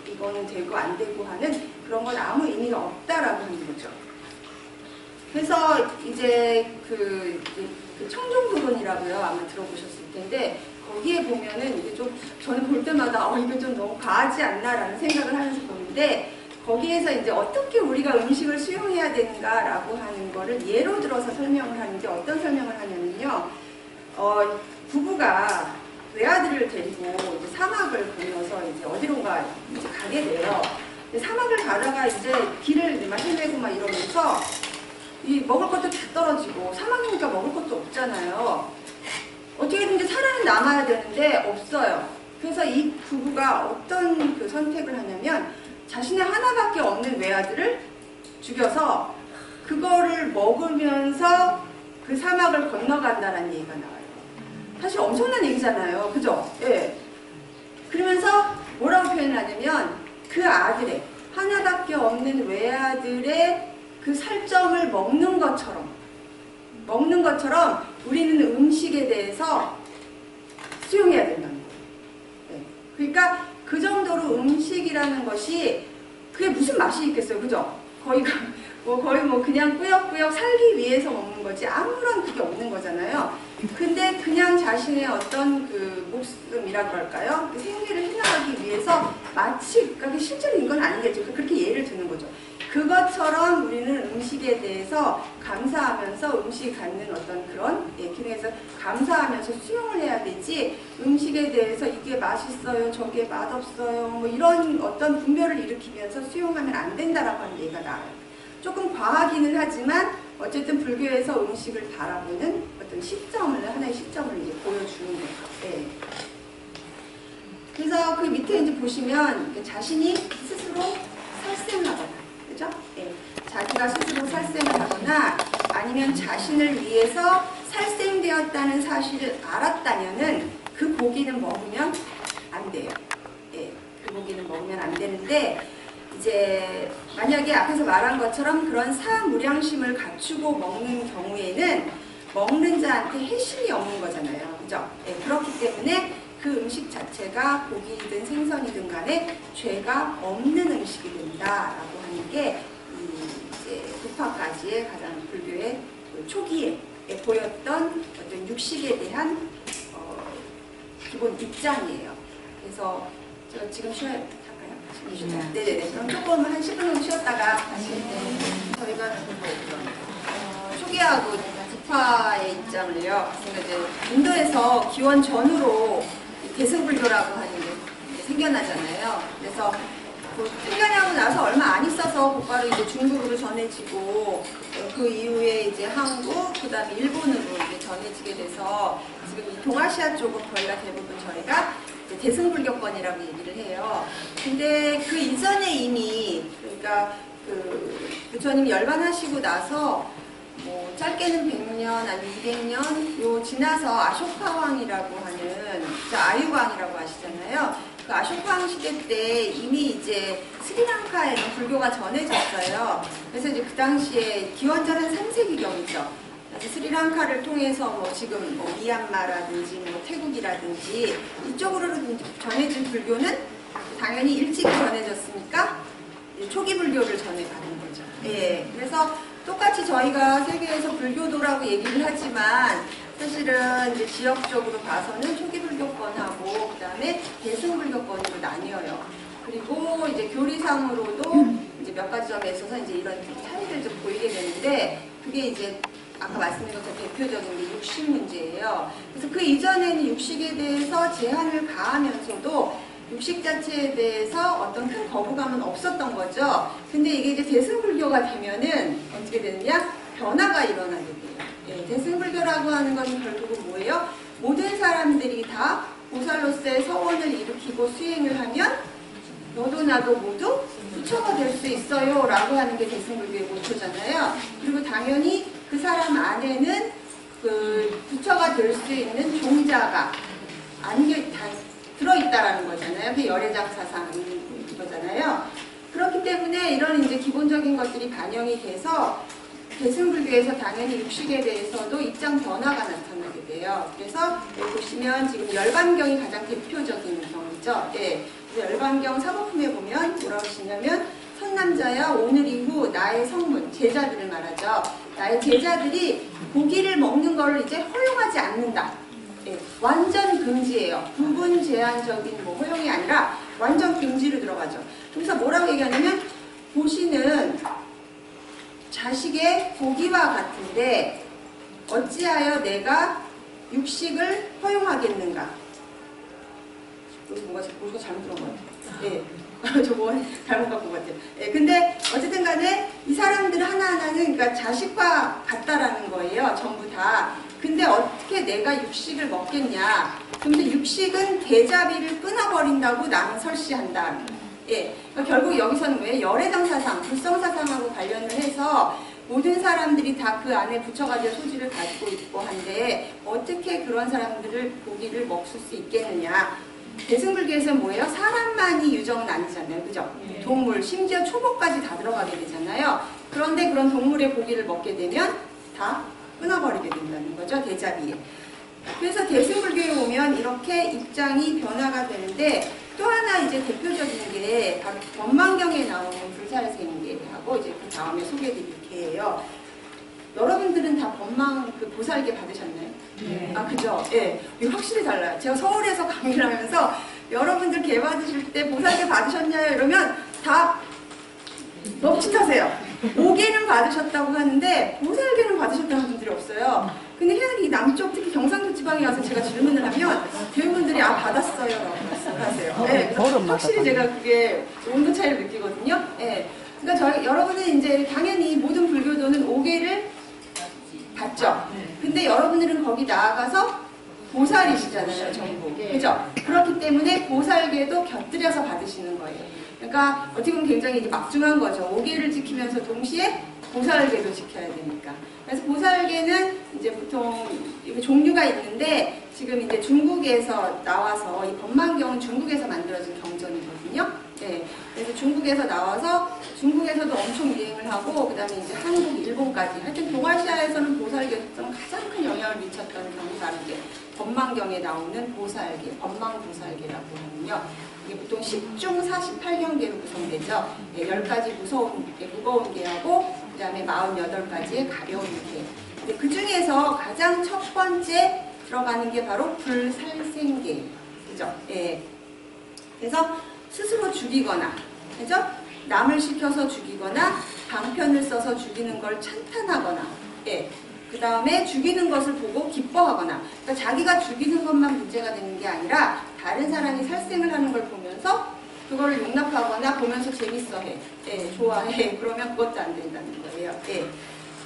이거는 되고 안 되고 하는 그런 건 아무 의미가 없다라고 하는 거죠. 그래서 이제 그 청종도론이라고요. 아마 들어보셨을 텐데 거기에 보면은 이게 좀 저는 볼 때마다 이거 좀 너무 과하지 않나라는 생각을 하면서 보는데 거기에서 이제 어떻게 우리가 음식을 수용해야 되는가라고 하는 거를 예로 들어서 설명을 하는데 어떤 설명을 하냐면요. 부부가 외아들을 데리고 이제 사막을 건너서 이제 어디론가 이제 가게 돼요. 사막을 가다가 이제 길을 막 헤매고 막 이러면서 이 먹을 것도 다 떨어지고 사막이니까 먹을 것도 없잖아요. 어떻게든지 살아남아야 되는데 없어요. 그래서 이 부부가 어떤 그 선택을 하냐면 자신의 하나밖에 없는 외아들을 죽여서 그거를 먹으면서 그 사막을 건너간다는 얘기가 나와요. 사실 엄청난 얘기잖아요. 그죠? 예. 그러면서 뭐라고 표현을 하냐면 그 아들의 하나밖에 없는 외아들의 그 살점을 먹는 것처럼 우리는 음식에 대해서 수용해야 된다는 거예요. 그러니까 그 정도로 음식이라는 것이 그게 무슨 맛이 있겠어요, 그죠? 거의 뭐 그냥 꾸역꾸역 살기 위해서 먹는 거지 아무런 그게 없는 거잖아요. 근데 그냥 자신의 어떤 그 목숨이라고 할까요? 그 생계를 해나가기 위해서 마치 그러니까 실제로 이건 아니겠죠. 그렇게 예를 드는 거죠. 그것처럼 우리는 음식에 대해서 감사하면서 음식이 갖는 어떤 그런 기능에서 감사하면서 수용을 해야 되지 음식에 대해서 이게 맛있어요, 저게 맛없어요, 뭐 이런 어떤 분별을 일으키면서 수용하면 안 된다라고 하는 얘기가 나와요. 조금 과하기는 하지만 어쨌든 불교에서 음식을 바라보는 어떤 시점을 하나의 시점을 이제 보여주는 거예요. 네. 그래서 그 밑에 이제 보시면 자신이 스스로 살생을 하거나, 그죠? 네. 자기가 스스로 살생을 하거나 아니면 자신을 위해서 살생되었다는 사실을 알았다면은 그 고기는 먹으면 안 돼요. 네. 그 고기는 먹으면 안 되는데. 이제 만약에 앞에서 말한 것처럼 그런 사무량심을 갖추고 먹는 경우에는 먹는 자한테 해심이 없는 거잖아요. 그죠? 네, 그렇기 때문에 그 음식 자체가 고기든 생선이든 간에 죄가 없는 음식이 된다라고 하는 게 이제 부파까지의 가장 불교의 초기에 보였던 어떤 육식에 대한 기본 입장이에요. 그래서 제가 지금 쉬어요. 네네네. 그럼 조금 한 10분 정도 쉬었다가 다시 저희가 초기하고 부파의 입장을요. 제가 이제 인도에서 기원 전후로 대승불교라고 하는 게 생겨나잖아요. 그래서 생겨나고 나서 얼마 안 있어서 곧바로 이제 중국으로 전해지고 그 이후에 이제 한국, 그다음에 일본으로 이제 전해지게 돼서 지금 이 동아시아 쪽은 거의가 대부분 저희가 대승불교권이라고 얘기를 해요. 근데 그 이전에 이미 그러니까 그 부처님 열반하시고 나서 뭐 짧게는 100년 아니면 200년 요 지나서 아쇼카왕이라고 하는 아유왕이라고 하시잖아요. 그 아쇼카왕 시대 때 이미 이제 스리랑카에는 불교가 전해졌어요. 그래서 이제 그 당시에 기원전 한 3세기경이죠. 스리랑카를 통해서 뭐 지금 뭐 미얀마라든지 뭐 태국이라든지 이쪽으로 전해진 불교는 당연히 일찍 전해졌으니까 초기 불교를 전해가는 거죠. 예, 그래서 똑같이 저희가 세계에서 불교도라고 얘기를 하지만 사실은 이제 지역적으로 봐서는 초기 불교권하고 그 다음에 대승불교권으로 나뉘어요. 그리고 이제 교리상으로도 이제 몇 가지 점에 있어서 이제 이런 차이를 좀 보이게 되는데 그게 이제 아까 말씀드린 것처럼 대표적인 게 육식 문제예요. 그래서 그 이전에는 육식에 대해서 제한을 가하면서도 육식 자체에 대해서 어떤 큰 거부감은 없었던 거죠. 근데 이게 이제 대승불교가 되면은 어떻게 되느냐? 변화가 일어나게 돼요. 예, 대승불교라고 하는 건 결국은 뭐예요? 모든 사람들이 다 보살로서의 서원을 일으키고 수행을 하면 너도 나도 모두 부처가 될 수 있어요 라고 하는 게 대승불교의 모토잖아요. 그리고 당연히 그 사람 안에는 그 부처가 될 수 있는 종자가 들어있다라는 거잖아요. 그게 열애장 사상인 거잖아요. 그렇기 때문에 이런 이제 기본적인 것들이 반영이 돼서 대승불교에서 당연히 육식에 대해서도 입장 변화가 나타나게 돼요. 그래서 여기 보시면 지금 열반경이 가장 대표적인 경우죠. 예. 열반경 사법품에 보면 뭐라고 하시냐면 선남자야 오늘 이후 나의 성문, 제자들을 말하죠. 나의 제자들이 고기를 먹는 걸 이제 허용하지 않는다. 예, 완전 금지예요. 부분 제한적인 뭐 허용이 아니라 완전 금지로 들어가죠. 그래서 뭐라고 얘기하냐면 보시는 자식의 고기와 같은데 어찌하여 내가 육식을 허용하겠는가? 여기서 뭔가 잘못 들은 것 같아요. 예. 저거 잘못 갖고 것 같아요. 예, 근데 어쨌든 간에 이 사람들 하나하나는 그러니까 자식과 같다라는 거예요. 전부 다. 근데 어떻게 내가 육식을 먹겠냐? 근데 육식은 대자비를 끊어버린다고 나는 설시한다. 예. 그러니까 결국 여기서는 왜 열애장 사상, 불성 사상하고 관련을 해서 모든 사람들이 다 그 안에 부처가 될 소지를 가지고 있고 한데 어떻게 그런 사람들을 고기를 먹을 수 있겠느냐? 대승불교에서는 뭐예요? 사람만이 유정은 아니잖아요. 그죠? 동물, 심지어 초목까지 다 들어가게 되잖아요. 그런데 그런 동물의 고기를 먹게 되면 다 끊어버리게 된다는 거죠. 대자비에. 그래서 대승불교에 오면 이렇게 입장이 변화가 되는데 또 하나 이제 대표적인 게 바로 법망경에 나오는 불살생계하고 이제 그 다음에 소개해드릴 게예요. 여러분들은 다 법망 그 보살계 받으셨나요? 네. 아 그죠? 예. 이게 확실히 달라요. 제가 서울에서 강의를 하면서 여러분들 계 받으실 때 보살계 받으셨냐요? 이러면 다 멈칫하세요. 5개는 받으셨다고 하는데 보살계는 받으셨다는 분들이 없어요. 근데 희한하게 이 남쪽 특히 경상도 지방에 가서 제가 질문을 하면 대부분들이 아 받았어요 라고 말씀을 하세요. 네, 그래서 확실히 제가 그게 온도 차이를 느끼거든요. 네. 그러니까 저희 여러분은 이제 당연히 모든 불교도는 5개를 받죠. 근데 여러분들은 거기 나아가서 보살이시잖아요, 전부. 그죠? 그렇기 때문에 보살계도 곁들여서 받으시는 거예요. 그러니까 어떻게 보면 굉장히 이제 막중한 거죠. 5개를 지키면서 동시에 보살계도 지켜야 되니까. 그래서 보살계는 이제 보통 종류가 있는데 지금 이제 중국에서 나와서 이 법망경은 중국에서 만들어진 경전이거든요. 네. 그래서 중국에서 나와서 중국에서도 엄청 유행을 하고 그다음에 이제 한국, 일본까지 하여튼 동아시아에서는 보살계가 가장 큰 영향을 미쳤던 경우가 이제 법망경에 나오는 보살계, 법망보살계라고 하면요. 이게 보통 10중 48경계로 구성되죠. 네, 10가지 무거운 계하고 그 다음에 48가지의 가벼운 계. 근데 그 중에서 가장 첫 번째 들어가는 게 바로 불살생계. 그죠? 예. 그래서 스스로 죽이거나, 그죠? 남을 시켜서 죽이거나, 방편을 써서 죽이는 걸 찬탄하거나, 예. 그 다음에 죽이는 것을 보고 기뻐하거나, 그러니까 자기가 죽이는 것만 문제가 되는 게 아니라 다른 사람이 살생을 하는 걸 보면서 그거를 용납하거나 보면서 재밌어해, 예, 좋아해. 그러면 그것도 안 된다는 거예요. 예.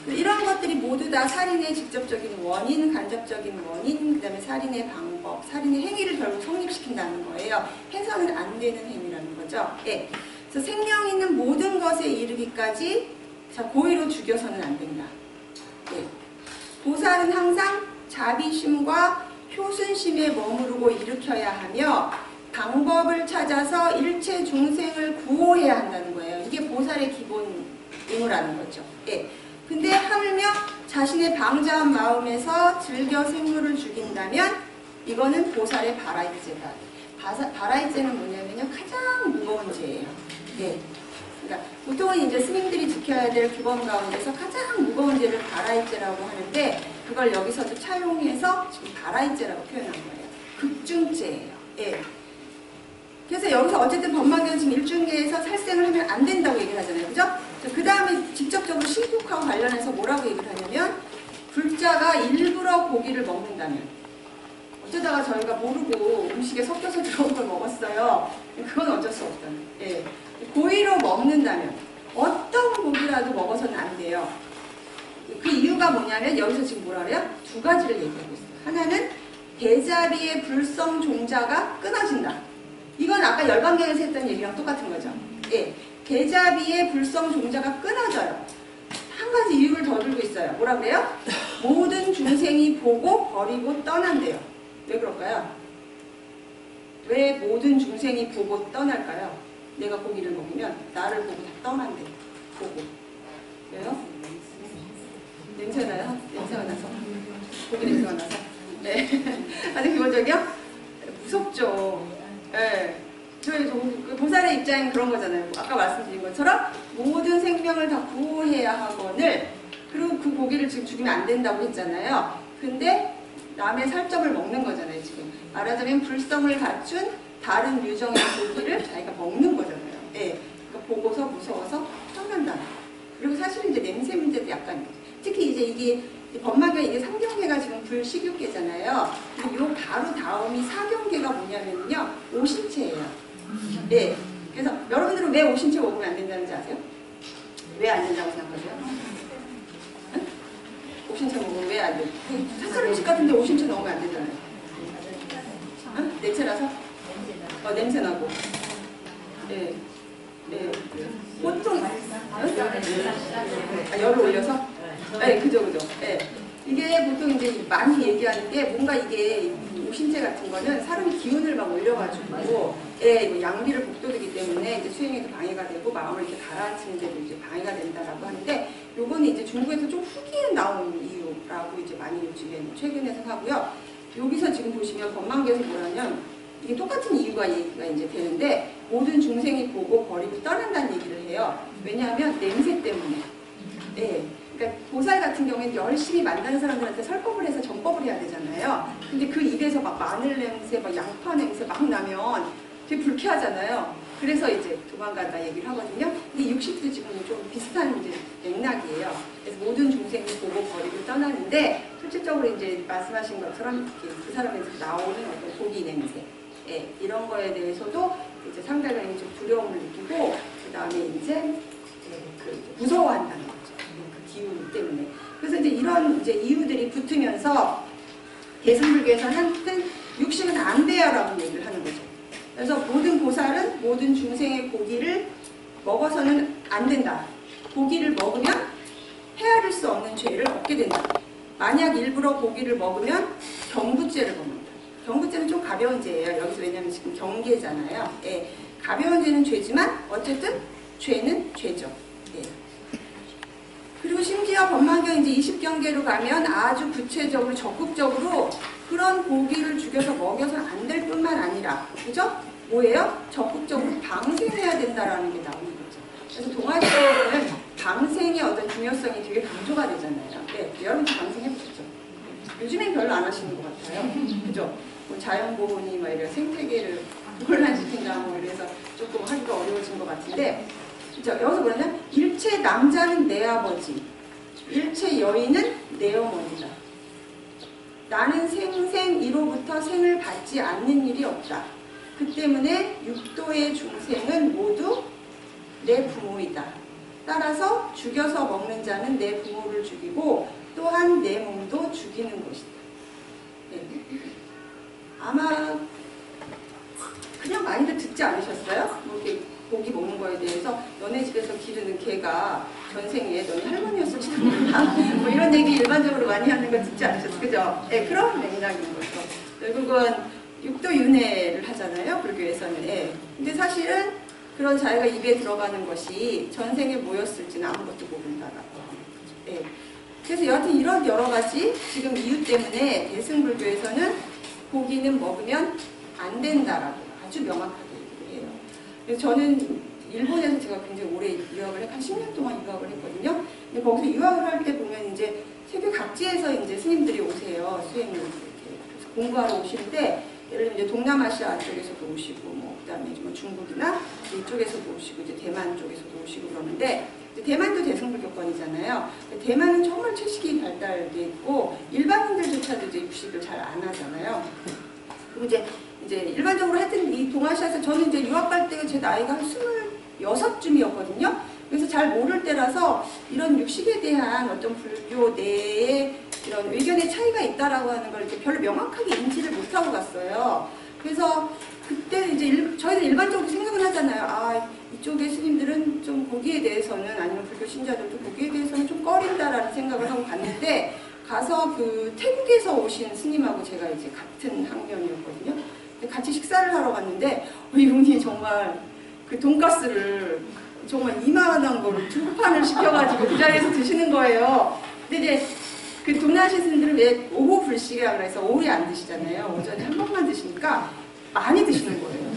이런 것들이 모두 다 살인의 직접적인 원인, 간접적인 원인, 그 다음에 살인의 방법, 살인의 행위를 결국 성립시킨다는 거예요. 해서는 안 되는 행위라는 거죠. 예. 그래서 생명 있는 모든 것에 이르기까지 자, 고의로 죽여서는 안 된다. 예. 보살은 항상 자비심과 효순심에 머무르고 일으켜야 하며 방법을 찾아서 일체 중생을 구호해야 한다는 거예요. 이게 보살의 기본 의무라는 거죠. 예. 근데 하물며 자신의 방자한 마음에서 즐겨 생물을 죽인다면 이거는 보살의 바라이죄다. 바라이죄는 뭐냐면요. 가장 무거운 죄예요. 예. 그러니까 보통은 이제 스님들이 지켜야 될 규범 가운데서 가장 무거운 죄를 바라이죄라고 하는데 그걸 여기서도 차용해서 지금 바라이죄라고 표현한 거예요. 극중죄예요. 예. 그래서 여기서 어쨌든 법망경 지금 일중계에서 살생을 하면 안 된다고 얘기를 하잖아요. 그죠? 그 다음에 직접적으로 신국하고 관련해서 뭐라고 얘기를 하냐면 불자가 일부러 고기를 먹는다면 어쩌다가 저희가 모르고 음식에 섞여서 들어온 걸 먹었어요. 그건 어쩔 수 없다는. 예. 고의로 먹는다면 어떤 고기라도 먹어서는 안 돼요. 그 이유가 뭐냐면 여기서 지금 뭐라 그래요? 두 가지를 얘기하고 있어요. 하나는 대자비의 불성 종자가 끊어진다. 이건 아까 열반경에서 했던 얘기랑 똑같은 거죠. 예. 대자비의 불성 종자가 끊어져요. 한 가지 이유를 더 들고 있어요. 뭐라 그래요? 모든 중생이 보고 버리고 떠난대요. 왜 그럴까요? 왜 모든 중생이 보고 떠날까요? 내가 고기를 먹으면 나를 보고 다 떠난대. 보고. 왜요? 냄새가 나요? 냄새가 나서. 고기 냄새가 나서. 네. 아주 기본적이요? 무섭죠. 네. 저희 보살의 입장은 그런 거잖아요. 아까 말씀드린 것처럼 모든 생명을 다 구호해야 하거늘 그리고 그 고기를 지금 죽이면 안 된다고 했잖아요. 근데 남의 살점을 먹는 거잖아요. 지금 말하자면 불성을 갖춘 다른 유정의 고기를 자기가 먹는 거잖아요. 예. 그러니까 보고서 무서워서 떠난다. 그리고 사실은 이제 냄새 문제도 약간 특히 이제 이게 법망경 이게 3경계가 지금 불식육계잖아요. 그리고 요 바로 다음이 4경계가 뭐냐면요. 오신체예요. 예. 그래서 여러분들은 왜 오신체 먹으면 안 된다는지 아세요? 왜 안 된다고 생각하세요? 응? 오신체 먹으면 왜 안 돼? 사찰 음식 같은데 오신체 넣으면 안 되잖아요. 응? 냄새나서? 냄새 나고. 예. 예. 보통 열을 올려서? 네, 그죠. 예. 이게 보통 이제 많이 얘기하는 게 뭔가 이게 오신체 같은 거는 사람의 기운을 막 올려가지고 예, 양비를 복돋이기 때문에 이제 수행에도 방해가 되고 마음을 이렇게 가라앉히는 데도 이제 방해가 된다라고 하는데 요거는 이제 중국에서 좀 후기에 나온 이유라고 이제 많이 요즘에 최근에 생각하고요. 여기서 지금 보시면 법망계에서 뭐라냐면 이게 똑같은 이유가 얘기가 이제 되는데 모든 중생이 보고 버리고 떠난다는 얘기를 해요. 왜냐하면 냄새 때문에. 예. 그러니까 보살 같은 경우에는 열심히 만나는 사람들한테 설법을 해서 전법을 해야 되잖아요. 근데 그 입에서 막 마늘 냄새, 막 양파 냄새 막 나면 되게 불쾌하잖아요. 그래서 이제 도망간다 얘기를 하거든요. 근데 60도 지금은 좀 비슷한 이제 맥락이에요. 그래서 모든 중생이 보고 버리고 떠나는데 실질적으로 이제 말씀하신 것처럼 그 사람에서 나오는 어떤 고기 냄새, 예, 이런 거에 대해서도 이제 상대방이 좀 두려움을 느끼고 그 다음에 이제 무서워한다는 거죠. 그 기운 때문에. 그래서 이제 이런 이제 이유들이 붙으면서 대승불교에서는 한튼 육식은 안 돼요라고 얘기를 하는 거죠. 그래서 모든 보살은 모든 중생의 고기를 먹어서는 안 된다. 고기를 먹으면 헤아릴 수 없는 죄를 얻게 된다. 만약 일부러 고기를 먹으면 경부죄를 먹는다. 경부죄는 좀 가벼운 죄예요. 여기서 왜냐하면 지금 경계잖아요. 예, 가벼운 죄는 죄지만 어쨌든 죄는 죄죠. 예. 그리고 심지어 법만경 이제 20경계로 가면 아주 구체적으로 적극적으로 그런 고기를 죽여서 먹여서는 안 될 뿐만 아니라, 그죠? 뭐예요? 적극적으로 방생해야 된다라는 게 나오는 거죠. 그래서 동아시아에는 방생의 어떤 중요성이 되게 강조가 되잖아요. 네, 여러분도 방생해보셨죠? 요즘엔 별로 안 하시는 것 같아요. 그죠? 뭐 자연보호니 뭐 이런 생태계를 혼란시킨다 뭐 이래서 조금 하기가 어려워진 것 같은데, 그죠? 여기서 뭐냐면 일체 남자는 내 아버지, 일체 여인은 내 어머니다. 나는 생생 이로부터 생을 받지 않는 일이 없다. 그 때문에 육도의 중생은 모두 내 부모이다. 따라서 죽여서 먹는 자는 내 부모를 죽이고 또한 내 몸도 죽이는 것이다. 네. 아마 그냥 많이들 듣지 않으셨어요? 뭐 이렇게 고기 먹는 거에 대해서 너네 집에서 기르는 개가 전생에 너네 할머니였을지도 몰라. 뭐 이런 얘기 일반적으로 많이 하는 거 듣지 않으셨어요? 그죠? 네, 그런 맥락인 거죠. 결국은 육도윤회를 하잖아요, 불교에서는. 예. 근데 사실은 그런 자기가 입에 들어가는 것이 전생에 뭐였을지는 아무것도 모른다라고 하는 거죠. 예. 그래서 여하튼 이런 여러 가지 지금 이유 때문에 대승불교에서는 고기는 먹으면 안 된다라고 아주 명확하게 얘기를 해요. 그래서 저는 일본에서 제가 굉장히 오래 유학을 한 10년 동안 유학을 했거든요. 근데 거기서 유학을 할 때 보면 이제 세계 각지에서 이제 스님들이 오세요. 수행을 이렇게 공부하러 오시는데, 예를 들면 이제 동남아시아 쪽에서도 오시고, 뭐 그다음에 뭐 중국이나 이쪽에서도 오시고, 이제 대만 쪽에서도 오시고 그러는데, 이제 대만도 대승불교권이잖아요. 대만은 정말 채식이 발달돼 있고 일반인들조차도 이제 육식을 잘 안 하잖아요. 그리고 이제 일반적으로 하여튼 이 동아시아에서 저는 이제 유학 갈 때가 제 나이가 한 26쯤이었거든요. 그래서 잘 모를 때라서 이런 육식에 대한 어떤 불교 내에 이런 의견의 차이가 있다라고 하는 걸 이렇게 별로 명확하게 인지를 못하고 갔어요. 그래서 그때 이제 저희는 일반적으로 생각을 하잖아요. 아, 이쪽의 스님들은 좀 고기에 대해서는, 아니면 불교 신자들도 고기에 대해서는 좀 꺼린다라는 생각을 하고 갔는데, 가서 그 태국에서 오신 스님하고 제가 이제 같은 학년이었거든요. 같이 식사를 하러 갔는데 이분이 정말 그 돈가스를 정말 이만한 거를 2판을 시켜가지고 그 자리에서 드시는 거예요. 근데 이제 그 동남아시아 스님들은 왜 오후 불식이라 그래서 오후에 안 드시잖아요. 오전에 한 번만 드시니까 많이 드시는 거예요.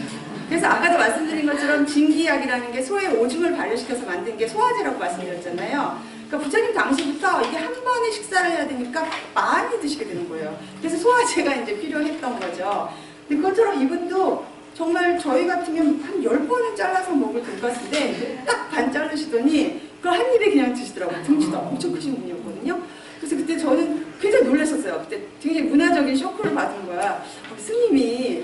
그래서 아까도 말씀드린 것처럼 진기약이라는 게 소의 오줌을 발효시켜서 만든 게 소화제라고 말씀드렸잖아요. 그러니까 부처님 당시부터 이게 한 번에 식사를 해야 되니까 많이 드시게 되는 거예요. 그래서 소화제가 이제 필요했던 거죠. 근데 그것처럼 이분도 정말 저희 같으면 한 10번은 잘라서 먹을 돈가스인데 딱 반 자르시더니 그걸 한 입에 그냥 드시더라고요. 등치도 엄청 크신 분이었거든요. 그래서 그때 저는 굉장히 놀랐었어요. 그때 굉장히 문화적인 쇼크를 받은 거야. 스님이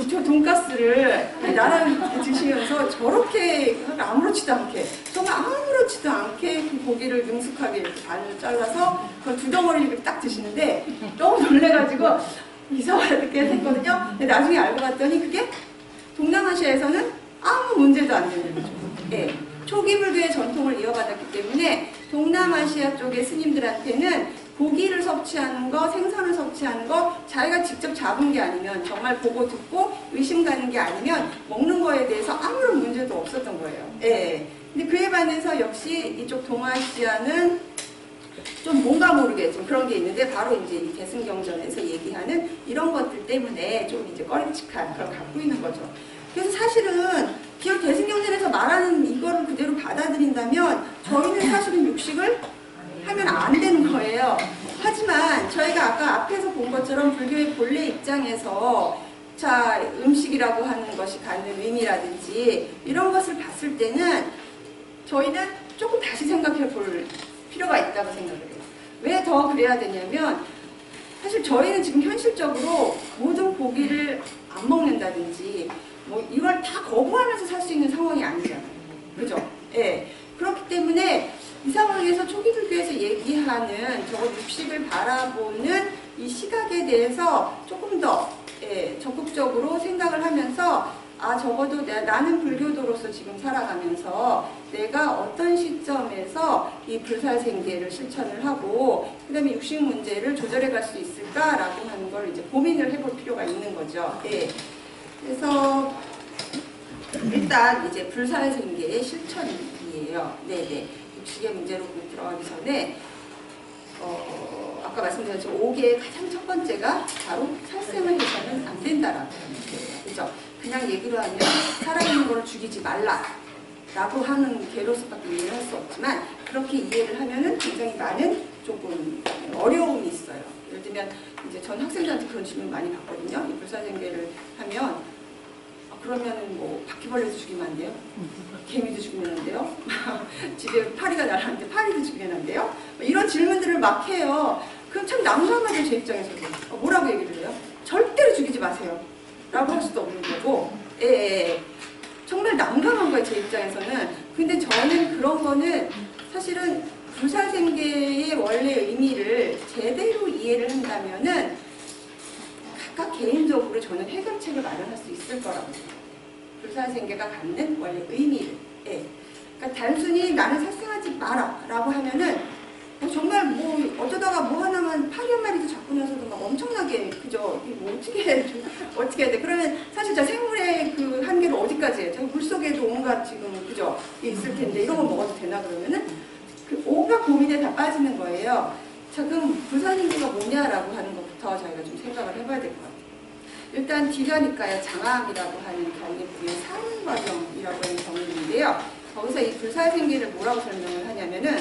저 돈가스를 나랑 드시면서 저렇게 아무렇지도 않게, 정말 아무렇지도 않게 그 고기를 능숙하게 이렇게 반을 잘라서 그걸 2덩어리를 딱 드시는데 너무 놀래가지고 이상하게 했거든요. 근데 나중에 알고 봤더니 그게 동남아시아에서는 아무 문제도 안 되는 거죠. 예. 초기 불교의 전통을 이어받았기 때문에 동남아시아 쪽의 스님들한테는 고기를 섭취하는 거, 생선을 섭취하는 거 자기가 직접 잡은 게 아니면, 정말 보고 듣고 의심 가는 게 아니면 먹는 거에 대해서 아무런 문제도 없었던 거예요. 예. 근데 그에 반해서 역시 이쪽 동아시아는 좀 뭔가 모르게 좀 그런 게 있는데 바로 이제 이 대승경전에서 얘기하는 이런 것들 때문에 좀 이제 꺼림칙한 그걸 갖고 있는 거죠. 그래서 사실은 기업 대승경전에서 말하는 이거를 그대로 받아들인다면 저희는 사실은 육식을 하면 안 되는 거예요. 하지만 저희가 아까 앞에서 본 것처럼 불교의 본래 입장에서 자, 음식이라고 하는 것이 갖는 의미라든지 이런 것을 봤을 때는 저희는 조금 다시 생각해 볼 필요가 있다고 생각을 해요. 왜 더 그래야 되냐면 사실 저희는 지금 현실적으로 모든 고기를 안 먹는다든지 뭐 이걸 다 거부하면서 살 수 있는 상황이 아니잖아요. 그죠? 예. 그렇기 때문에 이 상황에서 초기 불교에서 얘기하는 저 육식을 바라보는 이 시각에 대해서 조금 더 적극적으로 생각을 하면서 적어도 나는 불교도로서 지금 살아가면서 내가 어떤 시점에서 이 불사생계를 실천을 하고 그 다음에 육식 문제를 조절해 갈 수 있을까라고 하는 걸 이제 고민을 해볼 필요가 있는 거죠. 그래서 일단 이제 불사생계의 실천이에요. 네네. 육식의 문제로 들어가기 전에 아까 말씀드렸죠. 5개의 가장 첫 번째가 바로 살생을 해서는 안 된다라고 하는 거예요. 그죠? 그냥 얘기로 하면 살아있는 걸 죽이지 말라라고 하는 개로서밖에 이해를 할 수 없지만 그렇게 이해를 하면은 굉장히 많은 조금 어려움이 있어요. 예를 들면 이제 전 학생들한테 그런 질문 많이 받거든요. 이 불사생계를 하면 그러면은 뭐 바퀴벌레도 죽이면 안 돼요? 개미도 죽이면 안 돼요? 집에 파리가 날아왔는데 파리도 죽이면 안 돼요? 이런 질문들을 막 해요. 그럼 참 난감하죠, 제 입장에서도. 뭐라고 얘기를 해요? 절대로 죽이지 마세요. 라고 할 수도 없는 거고. 정말 난감한 거예요, 제 입장에서는. 근데 저는 그런 거는 사실은 불사생계의 원래 의미를 제대로 이해를 한다면은 각각 개인적으로 저는 해결책을 마련할 수 있을 거라고 생각해요. 불사생계가 갖는 원래 의미를. 그러니까 단순히 나는 살생하지 마라 라고 하면은 정말 뭐 어쩌다가 뭐 하나만 파리 한 마리도 잡고 나서도 막 엄청나게 그죠? 이게 뭐 어떻게 해야 돼? 그러면 사실 저 생물의 그 한계를 어디까지 해? 저 물속에도 온갖 지금 그죠? 있을 텐데 이런 거 먹어도 되나 그러면은 그 온갖 고민에 다 빠지는 거예요. 자, 그럼 불사생계가 뭐냐라고 하는 것부터 저희가 좀 생각을 해봐야 될 것 같아요. 일단 디가니까의 장암이라고 하는 경리부의 사문과정이라고 하는 경리인데요. 거기서 이 불사생계를 뭐라고 설명을 하냐면은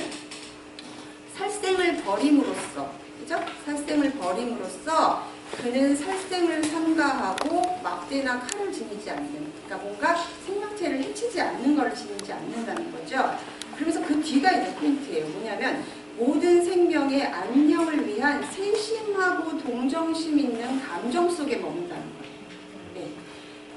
살생을 버림으로써, 그죠? 살생을 버림으로써 그는 살생을 삼가하고 막대나 칼을 지니지 않는, 그러니까 뭔가 생명체를 해치지 않는 걸 지니지 않는다는 거죠. 그래서 그 뒤가 이제 포인트예요. 뭐냐면 모든 생명의 안녕을 위한 세심하고 동정심 있는 감정 속에 머문다는 거예요.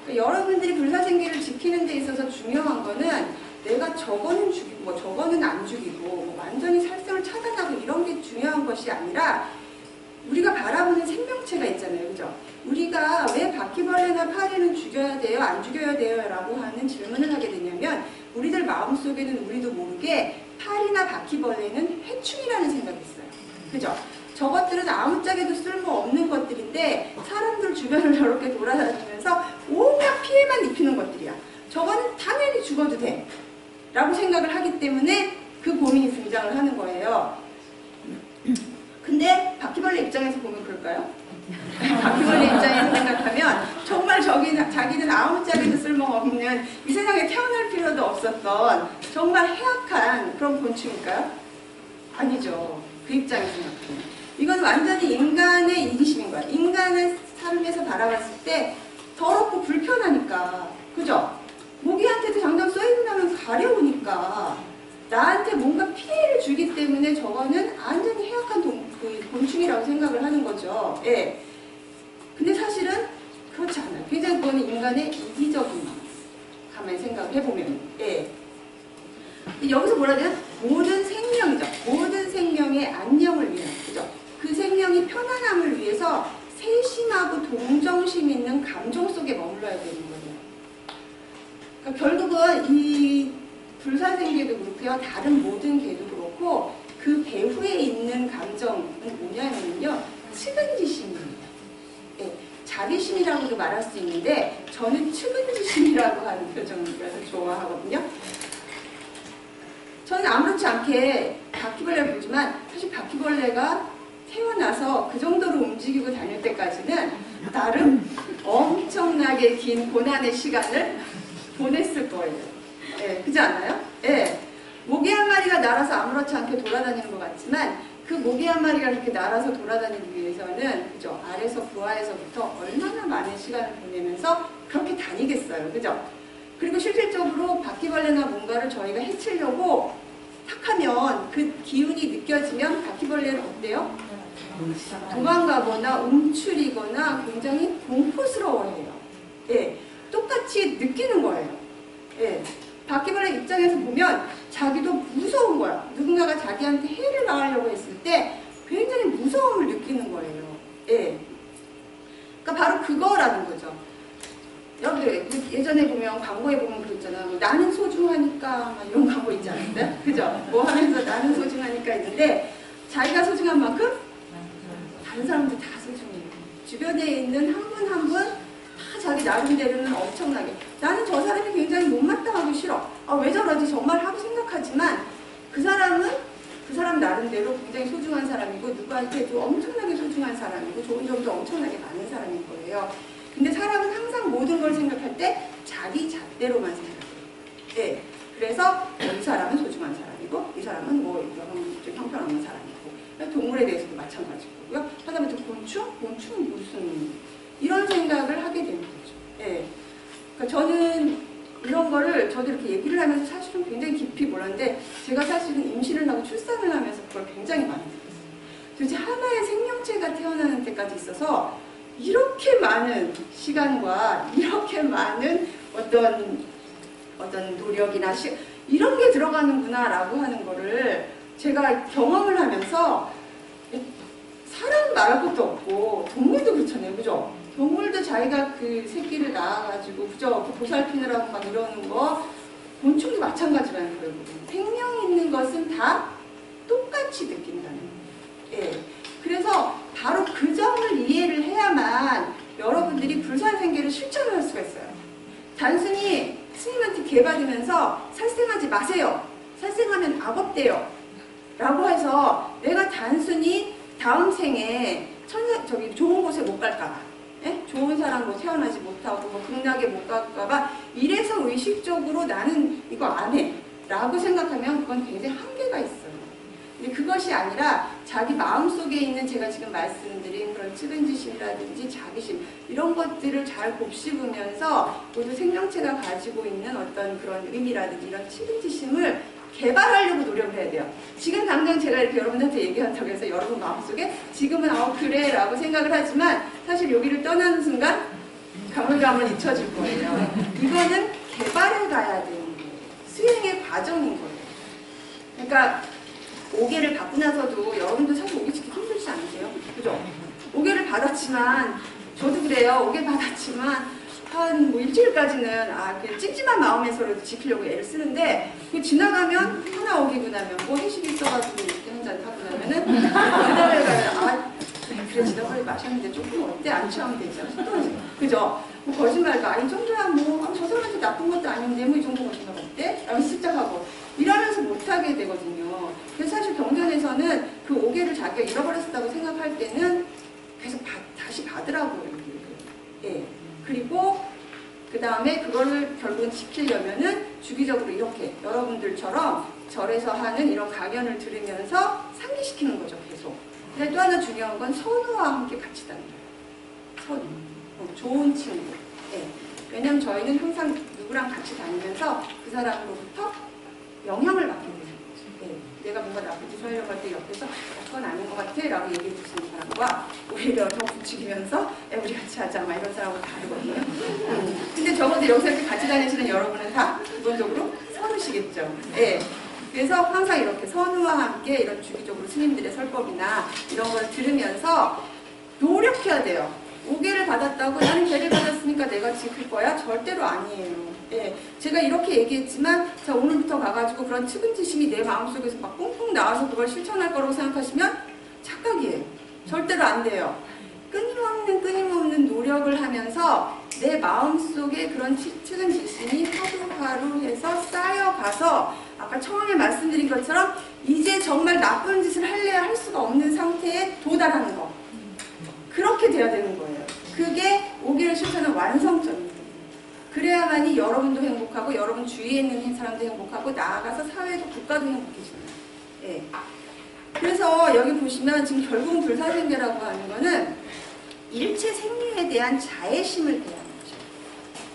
그러니까 여러분들이 불사생계를 지키는 데 있어서 중요한 거는 내가 저거는 죽이고 뭐 저거는 안 죽이고 뭐 완전히 살생을 차단하고 이런 게 중요한 것이 아니라 우리가 바라보는 생명체가 있잖아요. 그죠? 우리가 왜 바퀴벌레나 파리는 죽여야 돼요? 안 죽여야 돼요? 라고 하는 질문을 하게 되냐면 우리들 마음속에는 우리도 모르게 파리나 바퀴벌레는 해충이라는 생각이 있어요. 그죠? 저것들은 아무짝에도 쓸모없는 것들인데 사람들 주변을 저렇게 돌아다니면서 온갖 피해만 입히는 것들이야. 저거는 당연히 죽어도 돼. 라고 생각을 하기 때문에 그 고민이 등장을 하는 거예요. 근데 바퀴벌레 입장에서 보면 그럴까요? 바퀴벌레 입장에서 생각하면 정말 자기는 아무짝에도 쓸모없는 이 세상에 태어날 필요도 없었던 정말 해악한 그런 곤충일까요? 아니죠. 그 입장에서 생각하면. 이건 완전히 인간의 이기심인 거야. 인간의 삶에서 바라봤을 때 더럽고 불편하니까. 그죠? 모기한테도 당장 쏘이고 나면 가려우니까 나한테 뭔가 피해를 주기 때문에 저거는 완전히 해악한 곤충이라고 생각을 하는 거죠. 근데 사실은 그렇지 않아요. 굉장히 그거는 인간의 이기적인 마음. 가만히 생각을 해보면. 여기서 뭐라 해야 되나? 모든 생명이죠. 모든 생명의 안녕을 위한. 그죠? 그 생명이 편안함을 위해서 세심하고 동정심 있는 감정 속에 머물러야 되는 거예요. 그러니까 결국은 이 불사생계도 그렇고요. 다른 모든 개도 그렇고 그 배후에 있는 감정은 뭐냐면요. 측은지심입니다. 자비심이라고도 말할 수 있는데 저는 측은지심이라고 하는 표정을 좋아하거든요. 저는 아무렇지 않게 바퀴벌레를 보지만 사실 바퀴벌레가 태어나서 그 정도로 움직이고 다닐 때까지는 나름 엄청나게 긴 고난의 시간을 보냈을 거예요. 예, 그렇지 않아요? 예. 모기 한 마리가 날아서 아무렇지 않게 돌아다니는 것 같지만 그 모기 한 마리가 이렇게 날아서 돌아다니기 위해서는 그죠? 아래서 부하에서부터 얼마나 많은 시간을 보내면서 그렇게 다니겠어요. 그죠? 그리고 실질적으로 바퀴벌레나 뭔가를 저희가 해치려고 탁 하면 그 기운이 느껴지면 바퀴벌레는 어때요? 도망가거나 움츠리거나 굉장히 공포스러워해요. 예, 똑같이 느끼는 거예요. 예, 바퀴벌레 입장에서 보면 자기도 무서운 거야. 누군가가 자기한테 해를 가하려고 했을 때 굉장히 무서움을 느끼는 거예요. 예, 그러니까 바로 그거라는 거죠. 여러분들 예전에 보면 광고에 보면 그랬잖아. 뭐 나는 소중하니까 막 이런 광고 있지 않았어요? 그죠? 뭐 하면서 나는 소중하니까 있는데 자기가 소중한 만큼 다른 사람들 다 소중해요. 주변에 있는 한 분 한 분 다 자기 나름대로는 엄청나게 나는 저 사람이 굉장히 못마땅하고 싫어. 아, 왜 저러지? 정말 하고 생각하지만 그 사람은 그 사람 나름대로 굉장히 소중한 사람이고 누구한테도 엄청나게 소중한 사람이고 좋은 점도 엄청나게 많은 사람인 거예요. 근데 사람은 항상 모든 걸 생각할 때 자기 잣대로만 생각해요. 네. 그래서 이 사람은 소중한 사람이고 이 사람은 뭐 좀 형편없는 사람이고 동물에 대해서도 마찬가지고요. 하다못해 곤충은 무슨 이런 생각을 하게 되는 거죠. 네. 그러니까 저는 이런 거를 저도 이렇게 얘기를 하면서 사실은 굉장히 깊이 몰랐는데 제가 사실은 임신을 하고 출산을 하면서 그걸 굉장히 많이 느꼈어요. 도대체 하나의 생명체가 태어나는 때까지 있어서 이렇게 많은 시간과 이렇게 많은 어떤 노력이나 이런 게 들어가는구나 라고 하는 거를 제가 경험을 하면서 사람 말할 것도 없고 동물도 그렇잖아요. 그죠? 동물도 자기가 그 새끼를 낳아가지고 그저 보살피느라고 막 이러는 거 곤충도 마찬가지라는 거예요. 생명이 있는 것은 다 똑같이 느낀다는 거예요. 예. 그래서 바로 그 점을 이해를 해야만 여러분들이 불사생계를 실천을 할 수가 있어요. 단순히 스님한테 개받으면서 살생하지 마세요. 살생하면 악업돼요. 라고 해서 내가 단순히 다음 생에 좋은 곳에 못 갈까봐, 예? 좋은 사람으로 태어나지 못하고 뭐 극락에 못 갈까봐 이래서 의식적으로 나는 이거 안 해. 라고 생각하면 그건 굉장히 한계가 있어요. 근데 그것이 아니라 자기 마음속에 있는 제가 지금 말씀드린 그런 측은지심이라든지 자기심 이런 것들을 잘 곱씹으면서 모두 생명체가 가지고 있는 어떤 그런 의미라든지 이런 측은지심을 개발하려고 노력을 해야 돼요. 지금 당장 제가 이렇게 여러분한테 얘기한다고 해서 여러분 마음속에 지금은 그래 라고 생각을 하지만 사실 여기를 떠나는 순간 가물가물 잊혀질 거예요. 이거는 개발해 가야 되는 거예요. 수행의 과정인 거예요. 그러니까 오개를 받고 나서도 여러분도 사실 오개 지키기 힘들지 않으세요? 그죠? 오개를 받았지만 저도 그래요. 오개 받았지만 한 뭐 일주일까지는 그 찜찜한 마음에서라도 지키려고 애를 쓰는데 그 지나가면 하나 오기고 나면 뭐 회식이 있어가지고 이렇게 한잔 하고 나면은 그 다음에 가면 그래 지난번에 마셨는데 조금 어때? 안 취하면 되지. 그죠? 뭐 거짓말도 이 정도야 뭐 저 사람한테 나쁜 것도 아닌데 뭐 이 정도 거짓말 어때? 라고 시작하고 이러면서 못하게 되거든요. 그래서 사실 경전에서는 그 오개를 자기가 잃어버렸다고 생각할 때는 계속 다시 받으라고 예. 그리고 그 다음에 그거를 결국은 지키려면은 주기적으로 이렇게 여러분들처럼 절에서 하는 이런 강연을 들으면서 상기시키는 거죠, 계속. 근데 또 하나 중요한 건 선우와 함께 같이 다녀요. 선우. 좋은 친구. 예. 왜냐면 저희는 항상 누구랑 같이 다니면서 그 사람으로부터 영향을 받게 되는 거죠. 예. 내가 뭔가 나쁜 짓을 하려고 할 때 옆에서 그건 아닌 것 같아 라고 얘기해 주시는 사람과 오히려 더 부추기면서 우리 같이 하자 막 이런 사람하고 다르거든요. 근데 적어도 여기서 이렇게 같이 다니시는 여러분은 다 기본적으로 선우시겠죠. 예. 그래서 항상 이렇게 선우와 함께 이런 주기적으로 스님들의 설법이나 이런 걸 들으면서 노력해야 돼요. 오개를 받았다고 나는 개를 받았으니까 내가 지킬 거야? 절대로 아니에요. 예, 제가 이렇게 얘기했지만 자 오늘부터 가가지고 그런 측은지심이 내 마음속에서 막 뿡뿡 나와서 그걸 실천할 거라고 생각하시면 착각이에요. 절대로 안 돼요. 끊임없는 노력을 하면서 내 마음속에 그런 측은지심이 하루하루 해서 쌓여가서 아까 처음에 말씀드린 것처럼 이제 정말 나쁜 짓을 할래야 할 수가 없는 상태에 도달하는 거. 그렇게 돼야 되는 거예요. 그게 5개를 실천한 완성점입니다. 그래야만이 여러분도 행복하고 여러분 주위에 있는 사람도 행복하고 나아가서 사회도 국가도 행복해집니다. 예. 그래서 여기 보시면 지금 결국은 불사생계라고 하는 거는 일체 생리에 대한 자애심을 대하는 거죠.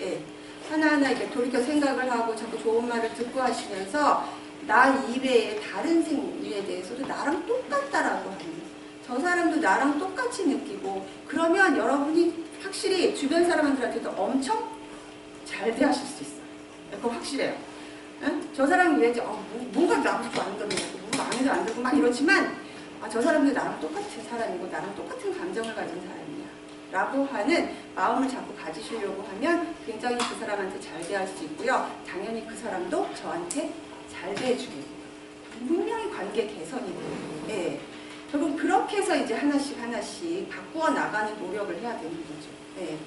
예. 하나하나 이렇게 돌이켜 생각을 하고 자꾸 좋은 말을 듣고 하시면서 나 이외의 다른 생리에 대해서도 나랑 똑같다라고 하는 거예요. 저 사람도 나랑 똑같이 느끼고 그러면 여러분이 확실히 주변 사람들한테도 엄청 잘 대하실 수 있어요. 그거 확실해요. 응? 저 사람이 왜 뭔가 나쁘고 안 들고 뭔가 마음에도 안 들고 막 이러지만 저 사람도 나랑 똑같은 사람이고 나랑 똑같은 감정을 가진 사람이야 라고 하는 마음을 자꾸 가지시려고 하면 굉장히 그 사람한테 잘 대할 수 있고요. 당연히 그 사람도 저한테 잘 대해주게 돼요. 분명히 관계 개선이 돼요. 예. 결국 그렇게 해서 이제 하나씩 바꾸어 나가는 노력을 해야 되는 거죠. 예.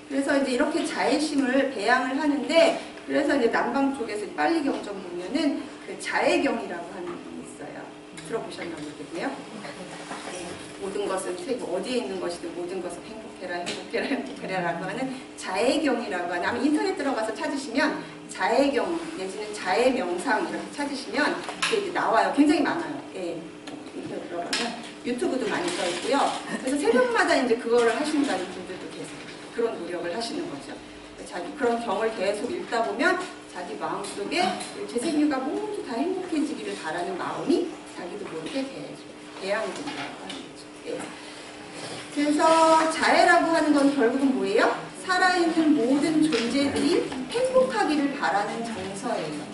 그래서 이제 이렇게 자애심을 배양을 하는데, 그래서 이제 남방 쪽에서 빨리 경전 보면은 그 자애경이라고 하는 게 있어요. 들어보셨나 모르겠네요. 네. 모든 것은 최고, 어디에 있는 것이든 모든 것은 행복해라 라고 하는 자애경이라고 하는, 아마 인터넷 들어가서 찾으시면 자애경 내지는 자애명상 이렇게 찾으시면 그게 이제 나와요. 굉장히 많아요. 예. 인터넷 들어가면 유튜브도 많이 써 있고요. 그래서 새벽마다 이제 그거를 하신다는 분들도 계세요. 그런 노력을 하시는 거죠. 자기 그런 경을 계속 읽다 보면 자기 마음속에 제 생류가 모두 다 행복해지기를 바라는 마음이 자기도 모르게 배양이 된다고 하는 거죠. 예. 그래서 자애라고 하는 건 결국은 뭐예요? 살아있는 모든 존재들이 행복하기를 바라는 정서예요.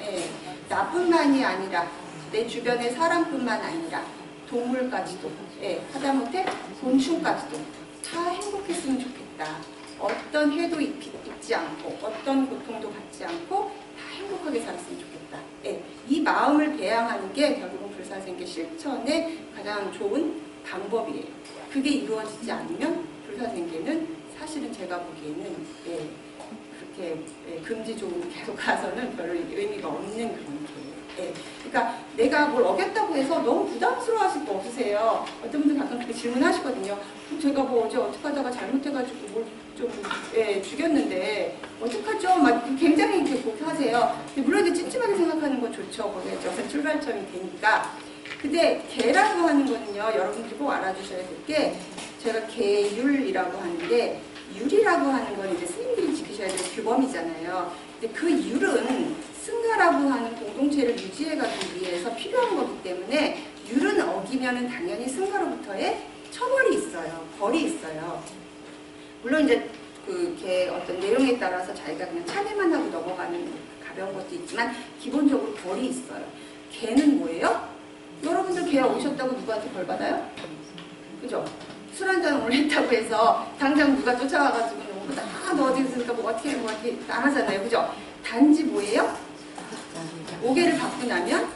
예. 나뿐만이 아니라 내 주변의 사람뿐만 아니라 동물까지도, 예. 하다못해 곤충까지도 다 행복했으면 좋겠다. 어떤 해도 입지 않고 어떤 고통도 받지 않고 다 행복하게 살았으면 좋겠다. 예, 이 마음을 배양하는 게 결국은 불사생계 실천의 가장 좋은 방법이에요. 그게 이루어지지 않으면 불사생계는 사실은 제가 보기에는 그렇게 금지 조문을 계속 가서는 별로 의미가 없는 그런 거예요. 예. 그러니까 내가 뭘 어겼다고 해서 너무 부담스러워하실 거 없으세요. 어떤 분들 가끔 그렇게 질문하시거든요. 제가 뭐 어제 어떻게 하다가 잘못해가지고 뭘 좀 죽였는데 어떡하죠? 막 굉장히 이렇게 고하세요. 물론 이제 찜찜하게 생각하는 건 좋죠. 거기에 어떤 출발점이 되니까. 근데 개라고 하는 거는요, 여러분들이 꼭 알아주셔야 될 게, 제가 개율이라고 하는데, 율이라고 하는 건 이제 스님들이 지키셔야 될 규범이잖아요. 근데 그 율은 승가라고 하는 공동체를 유지해가기 위해서 필요한 거기 때문에 율은 어기면은 당연히 승가로부터의 처벌이 있어요. 벌이 있어요. 물론 이제 그게 어떤 내용에 따라서 자기가 그냥 참여만 하고 넘어가는 가벼운 것도 있지만 기본적으로 벌이 있어요. 개는 뭐예요? 여러분들 개 어기셨다고 누구한테 벌 받아요? 그죠? 술 한잔 오늘 했다고 해서 당장 누가 쫓아와가지고 너 어디 있으니까 뭐 어떻게 안 하잖아요. 그죠? 단지 뭐예요? 5개를 받고 나면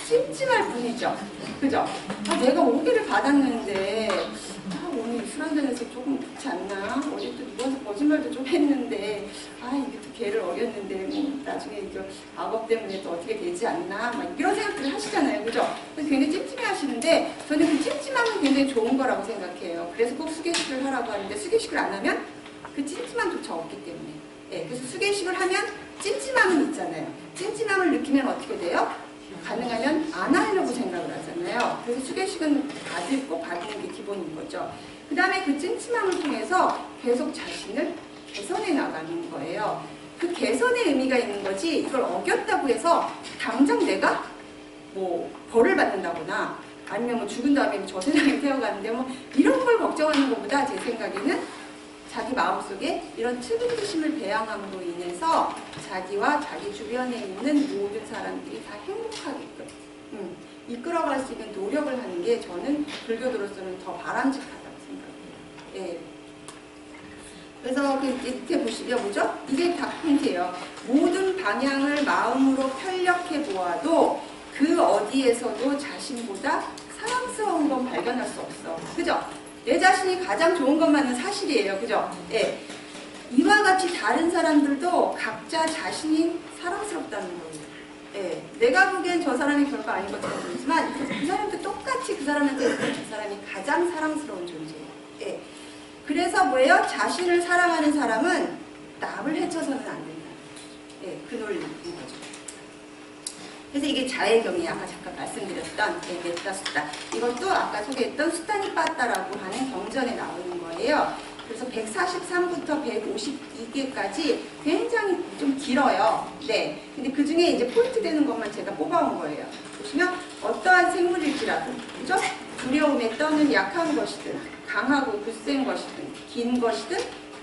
찜찜할 뿐이죠. 그죠? 내가 5개를 받았는데 오늘 술 한잔해서 조금 그렇지 않나? 어제 또 누구한테 거짓말도 좀 했는데 이게 또 개를 어겼는데 뭐 나중에 이거 악업 때문에 또 어떻게 되지 않나? 막 이런 생각들을 하시잖아요. 그죠? 그래서 굉장히 찜찜해 하시는데 저는 그 찜찜함은 굉장히 좋은 거라고 생각해요. 그래서 꼭 수계식을 하라고 하는데 수계식을 안 하면 그 찜찜함조차 없기 때문에. 예, 그래서 수계식을 하면 찜찜함은 있잖아요. 찜찜함을 느끼면 어떻게 돼요? 가능하면 안 하려고 생각을 하잖아요. 그래서 수계식은 꼭 받는 게 기본인 거죠. 그 다음에 그 찜찜함을 통해서 계속 자신을 개선해 나가는 거예요. 그 개선의 의미가 있는 거지, 이걸 어겼다고 해서 당장 내가 뭐 벌을 받는다거나 아니면 뭐 죽은 다음에 저 세상에 태어가는데 뭐 이런 걸 걱정하는 것보다 제 생각에는 자기 마음속에 이런 측은지심을 배양함으로 인해서 자기와 자기 주변에 있는 모든 사람들이 다 행복하게끔 이끌어갈 수 있는 노력을 하는 게 저는 불교도로서는 더 바람직하다고 생각해요. 예. 그래서 이렇게 보시면 뭐죠? 이게 다 포인트예요. 모든 방향을 마음으로 편력해 보아도 그 어디에서도 자신보다 사랑스러운 건 발견할 수 없어. 그죠? 내 자신이 가장 좋은 것만은 사실이에요. 그죠? 예. 이와 같이 다른 사람들도 각자 자신이 사랑스럽다는 거예요. 예, 내가 보기엔 저 사람이 별거 아닌 것처럼 보이지만 그 사람도 똑같이 그 사람한테 있으면 저 사람이 가장 사랑스러운 존재예요. 예. 그래서 뭐예요? 자신을 사랑하는 사람은 남을 해쳐서는 안 된다. 예, 그 논리인 거죠. 그래서 이게 자애경이 아까 잠깐 말씀드렸던 메타 수다. 이것도 아까 소개했던 수타니 빠따라고 하는 경전에 나오는 거예요. 그래서 143부터 152개까지 굉장히 좀 길어요. 네. 근데 그 중에 이제 포인트 되는 것만 제가 뽑아온 거예요. 보시면 어떠한 생물일지라도, 그죠? 두려움에 떠는 약한 것이든, 강하고 굳센 것이든, 긴 것이든,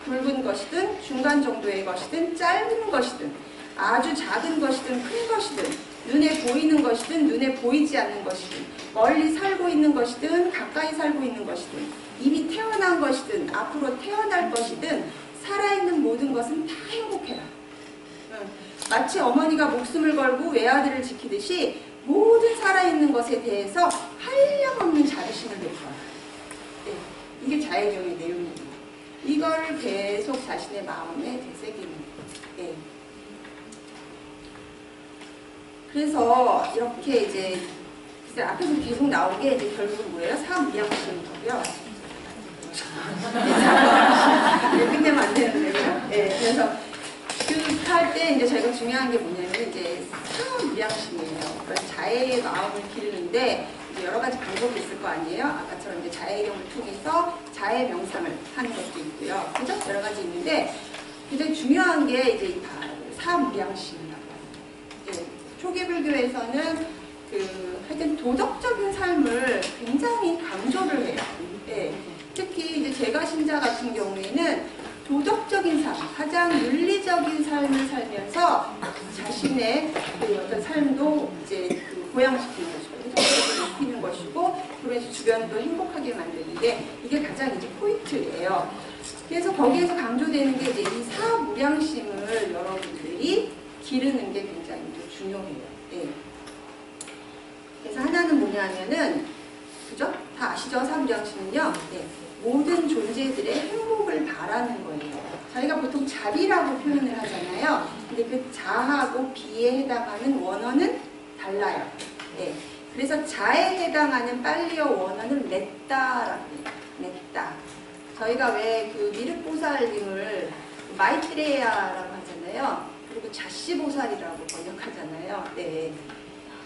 굵은 것이든, 중간 정도의 것이든, 짧은 것이든, 아주 작은 것이든, 큰 것이든, 눈에 보이는 것이든, 눈에 보이지 않는 것이든, 멀리 살고 있는 것이든, 가까이 살고 있는 것이든, 이미 태어난 것이든 앞으로 태어날 것이든 살아있는 모든 것은 다 행복해라. 마치 어머니가 목숨을 걸고 외아들을 지키듯이 모든 살아있는 것에 대해서 한량없는 자부심을 베풀어라. 네, 이게 자애경의 내용입니다. 이걸 계속 자신의 마음에 되새기는 거예요. 네. 그래서 이렇게 이제 앞에서 계속 나온 게 이제 결국은 뭐예요? 사무량심이고요. 네, 끝내면 안 되는데요. 네, 그래서 할 때 이제 저희가 중요한 게 뭐냐면 이제 사무량심이에요. 그러니까 자애의 마음을 기르는데 여러 가지 방법이 있을 거 아니에요. 아까처럼 이제 자애경을 통해서 자애 명상을 하는 것도 있고요. 그죠? 여러 가지 있는데 굉장히 중요한 게 이제 이 사무량심이라고 합니다. 네, 초기 불교에서는 하여튼 도덕적인 삶을 굉장히 강조를 해요. 네. 특히 이제 제가 신자 같은 경우에는 도덕적인 삶, 가장 윤리적인 삶을 살면서 자신의 어떤 삶도 이제 보양시키는 것이고, 높이는 것이고, 그래서 주변도 행복하게 만드는데 이게 가장 이제 포인트예요. 그래서 거기에서 강조되는 게 이제 이 사무량심을 여러분들이 기르는 게 굉장히 중요해요. 네. 그래서 하나는 뭐냐면은, 그죠? 다 아시죠? 사무량심은요. 네. 모든 존재들의 행복을 바라는 거예요. 저희가 보통 자비라고 표현을 하잖아요. 근데 그 자하고 비에 해당하는 원어는 달라요. 네. 그래서 자에 해당하는 빨리어 원어는 맺다라고 해요. 맺다. 저희가 왜 그 미륵보살님을 마이트레야라고 하잖아요. 그리고 자씨보살이라고 번역하잖아요. 네.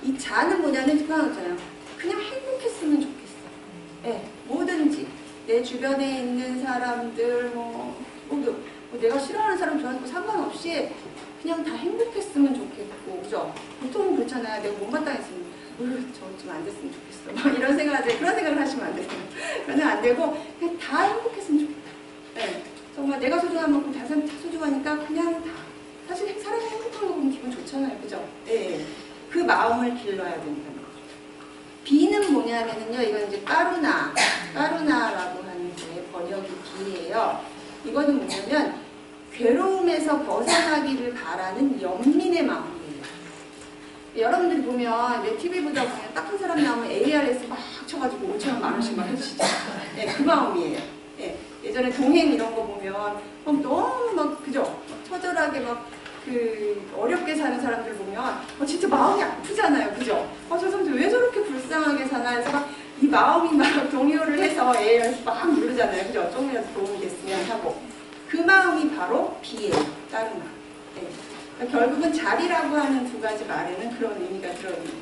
이 자는 뭐냐면 그냥 행복했으면 좋겠어. 네. 뭐든지. 내 주변에 있는 사람들, 내가 싫어하는 사람 좋아하는 거 상관없이 그냥 다 행복했으면 좋겠고, 그죠? 보통은 그렇잖아요. 내가 못마땅했으면, 저 좀 안 됐으면 좋겠어. 막 이런 그런 생각을 하시면 안 되세요. 그러면 안 되고, 그냥 다 행복했으면 좋겠다. 네. 정말 내가 소중한 만큼 다른 사람 다 소중하니까 그냥 다. 사실 사람이 행복한 거 보면 기분 좋잖아요. 그죠? 네. 그 마음을 길러야 된다는 거죠. 비는 뭐냐면요, 이건 이제 까루나라고 하는 게 번역이 비예요. 이거는 뭐냐면 괴로움에서 벗어나기를 바라는 연민의 마음이에요. 여러분들이 보면 내 TV 보다 보면 딱 한 사람 나오면 ARS 막 쳐가지고 5,000원, 10,000원씩 막 해주시죠. 네, 그 마음이에요. 네, 예전에 동행 이런 거 보면 너무 막 그죠? 처절하게 막 어렵게 사는 사람들 보면 진짜 마음이 아프잖아요. 그죠? 저 사람들 왜 저렇게 불쌍하게 사나 해서 막 이 마음이 막 동요를 해서 ARS 막 누르잖아요. 그죠? 조금이라도 도움이 됐으면 하고. 그 마음이 바로 비예요. 까르나. 네. 그러니까 결국은 자비라고 하는 두 가지 말에는 그런 의미가 들어있는 거예요.